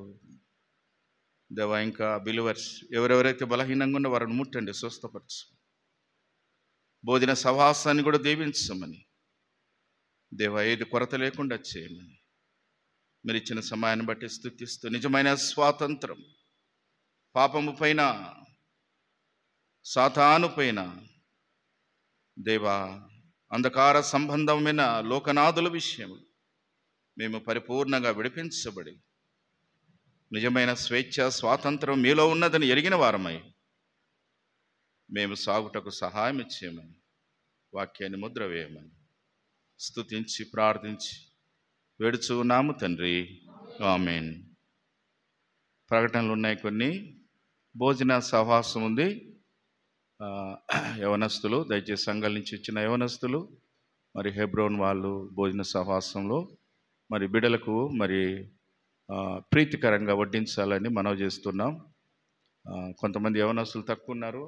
దేవా, ఇంకా బిలివర్స్ ఎవరెవరైతే బలహీనంగా ఉన్న వారిని ముట్టండి, స్వస్థపరచు. భోజన సహవాసాన్ని కూడా దీవించమని దేవా, ఏది కొరత లేకుండా చేయమని మీరు ఇచ్చిన సమయాన్ని బట్టి స్తుతిస్తూ, నిజమైన స్వాతంత్రం పాపము పైన, సాతాను పైన దేవా, అంధకార సంబంధమైన లోకనాథుల విషయంలో మేము పరిపూర్ణంగా విడిపించబడి నిజమైన స్వేచ్ఛ, స్వాతంత్రం మీలో ఉన్నదని ఎరిగిన వారమై మేము సాగుటకు సహాయం ఇచ్చేయమని, వాక్యాన్ని ముద్ర వేయమని స్తుతించి ప్రార్థించి వేడుచున్నాము తండ్రి, ఆమేన్. ప్రకటనలు ఉన్నాయి కొన్ని. భోజన సహవాసం ఉంది. యవనస్తులు, దయచేసి సంఘాల నుంచి వచ్చిన యవనస్తులు, మరి హెబ్రోన్ వాళ్ళు భోజన సహవాసంలో మరి బిడ్డలకు మరి ప్రీతికరంగా వడ్డించాలని మనవి చేస్తున్నాం. కొంతమంది యవనస్తులు తక్కువ ఉన్నారు,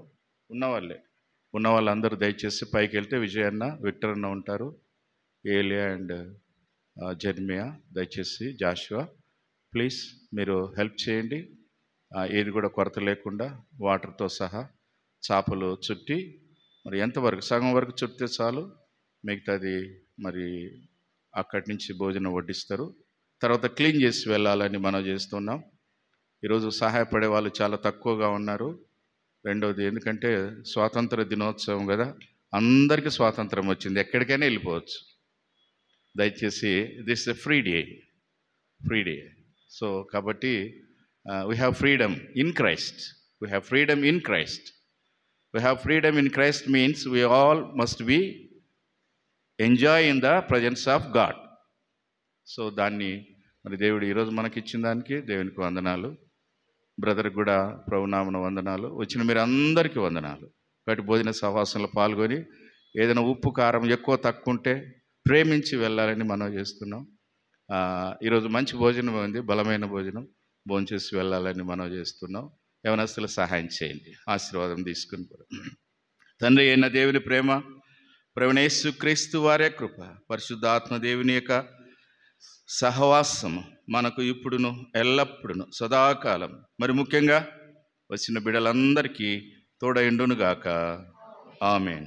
ఉన్న వాళ్ళందరూ దయచేసి పైకి వెళ్తే విజయన్న, విక్టర్ అన్న ఉంటారు, ఏలియా అండ్ జెర్మియా, దయచేసి జాషువా, ప్లీజ్ మీరు హెల్ప్ చేయండి. ఏది కూడా కొరత లేకుండా వాటర్తో సహా చేపలు చుట్టి మరి ఎంతవరకు సగం వరకు చుట్టితే చాలు, మిగతాది మరి అక్కడి నుంచి భోజనం వడ్డిస్తారు. తర్వాత క్లీన్ చేసి వెళ్ళాలని మనం చేస్తున్నాం. ఈరోజు సహాయపడే వాళ్ళు చాలా తక్కువగా ఉన్నారు. రెండవది ఎందుకంటే స్వాతంత్ర దినోత్సవం కదా, అందరికీ స్వాతంత్రం వచ్చింది, ఎక్కడికైనా వెళ్ళిపోవచ్చు. దయచేసి this a free day. So కాబట్టి we have freedom in Christ. We have freedom in Christ. We have freedom in Christ means we all must be enjoy in the presence of God. So దాన్ని మరి దేవుడు ఈరోజు మనకి ఇచ్చిన దానికి దేవునికి వందనాలు. బ్రదర్కి కూడా ప్రభునామన వందనాలు. వచ్చిన మీరు అందరికీ వందనాలు. కాబట్టి భోజన సహవాసంలో పాల్గొని ఏదైనా ఉప్పు కారం ఎక్కువ తక్కువ ఉంటే ప్రేమించి వెళ్ళాలని మనం చేస్తున్నాం. ఈరోజు మంచి భోజనం ఉంది, బలమైన భోజనం, భోంచేసి వెళ్ళాలని మనం చేస్తున్నాం. యవనస్తులు సహాయం చేయండి, ఆశీర్వాదం తీసుకుని. తండ్రి అయిన దేవుని ప్రేమ, ప్రభువైన క్రీస్తు వారి కృప, పరిశుద్ధాత్మ దేవుని యొక్క సహవాసము మనకు ఇప్పుడును ఎల్లప్పుడును సదాకాలం మరి ముఖ్యంగా వచ్చిన బిడ్డలందరికీ తోడైండును గాక. ఆమేన్.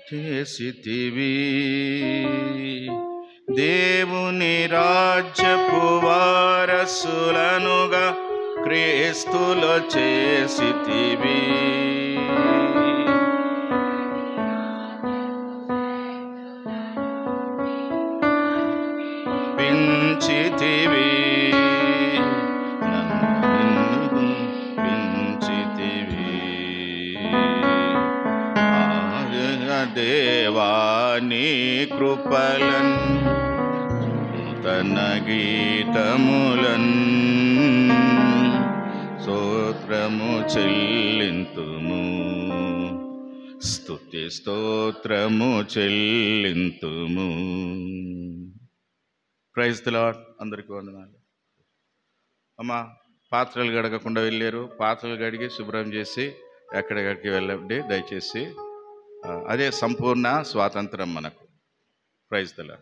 చేసితివి దేవుని రాజ్యపు వారసులనుగా క్రీస్తులో చేసితివి. పెంచితివి దేవాని కృపలన్ తన గీతములన్ స్తోత్రము చెల్లింతుము, స్తుతి స్తోత్రము చెల్లింతుము. Praise the lord. అందరికీ వందనాలు. అమ్మా పాత్రలు గడగకుండా వెళ్ళారు, పాత్రలు గడిగి శుభ్రం చేసి ఎక్కడికి వెళ్ళండి దయచేసి. అదే సంపూర్ణ స్వాతంత్రం మనకు. Praise the lord.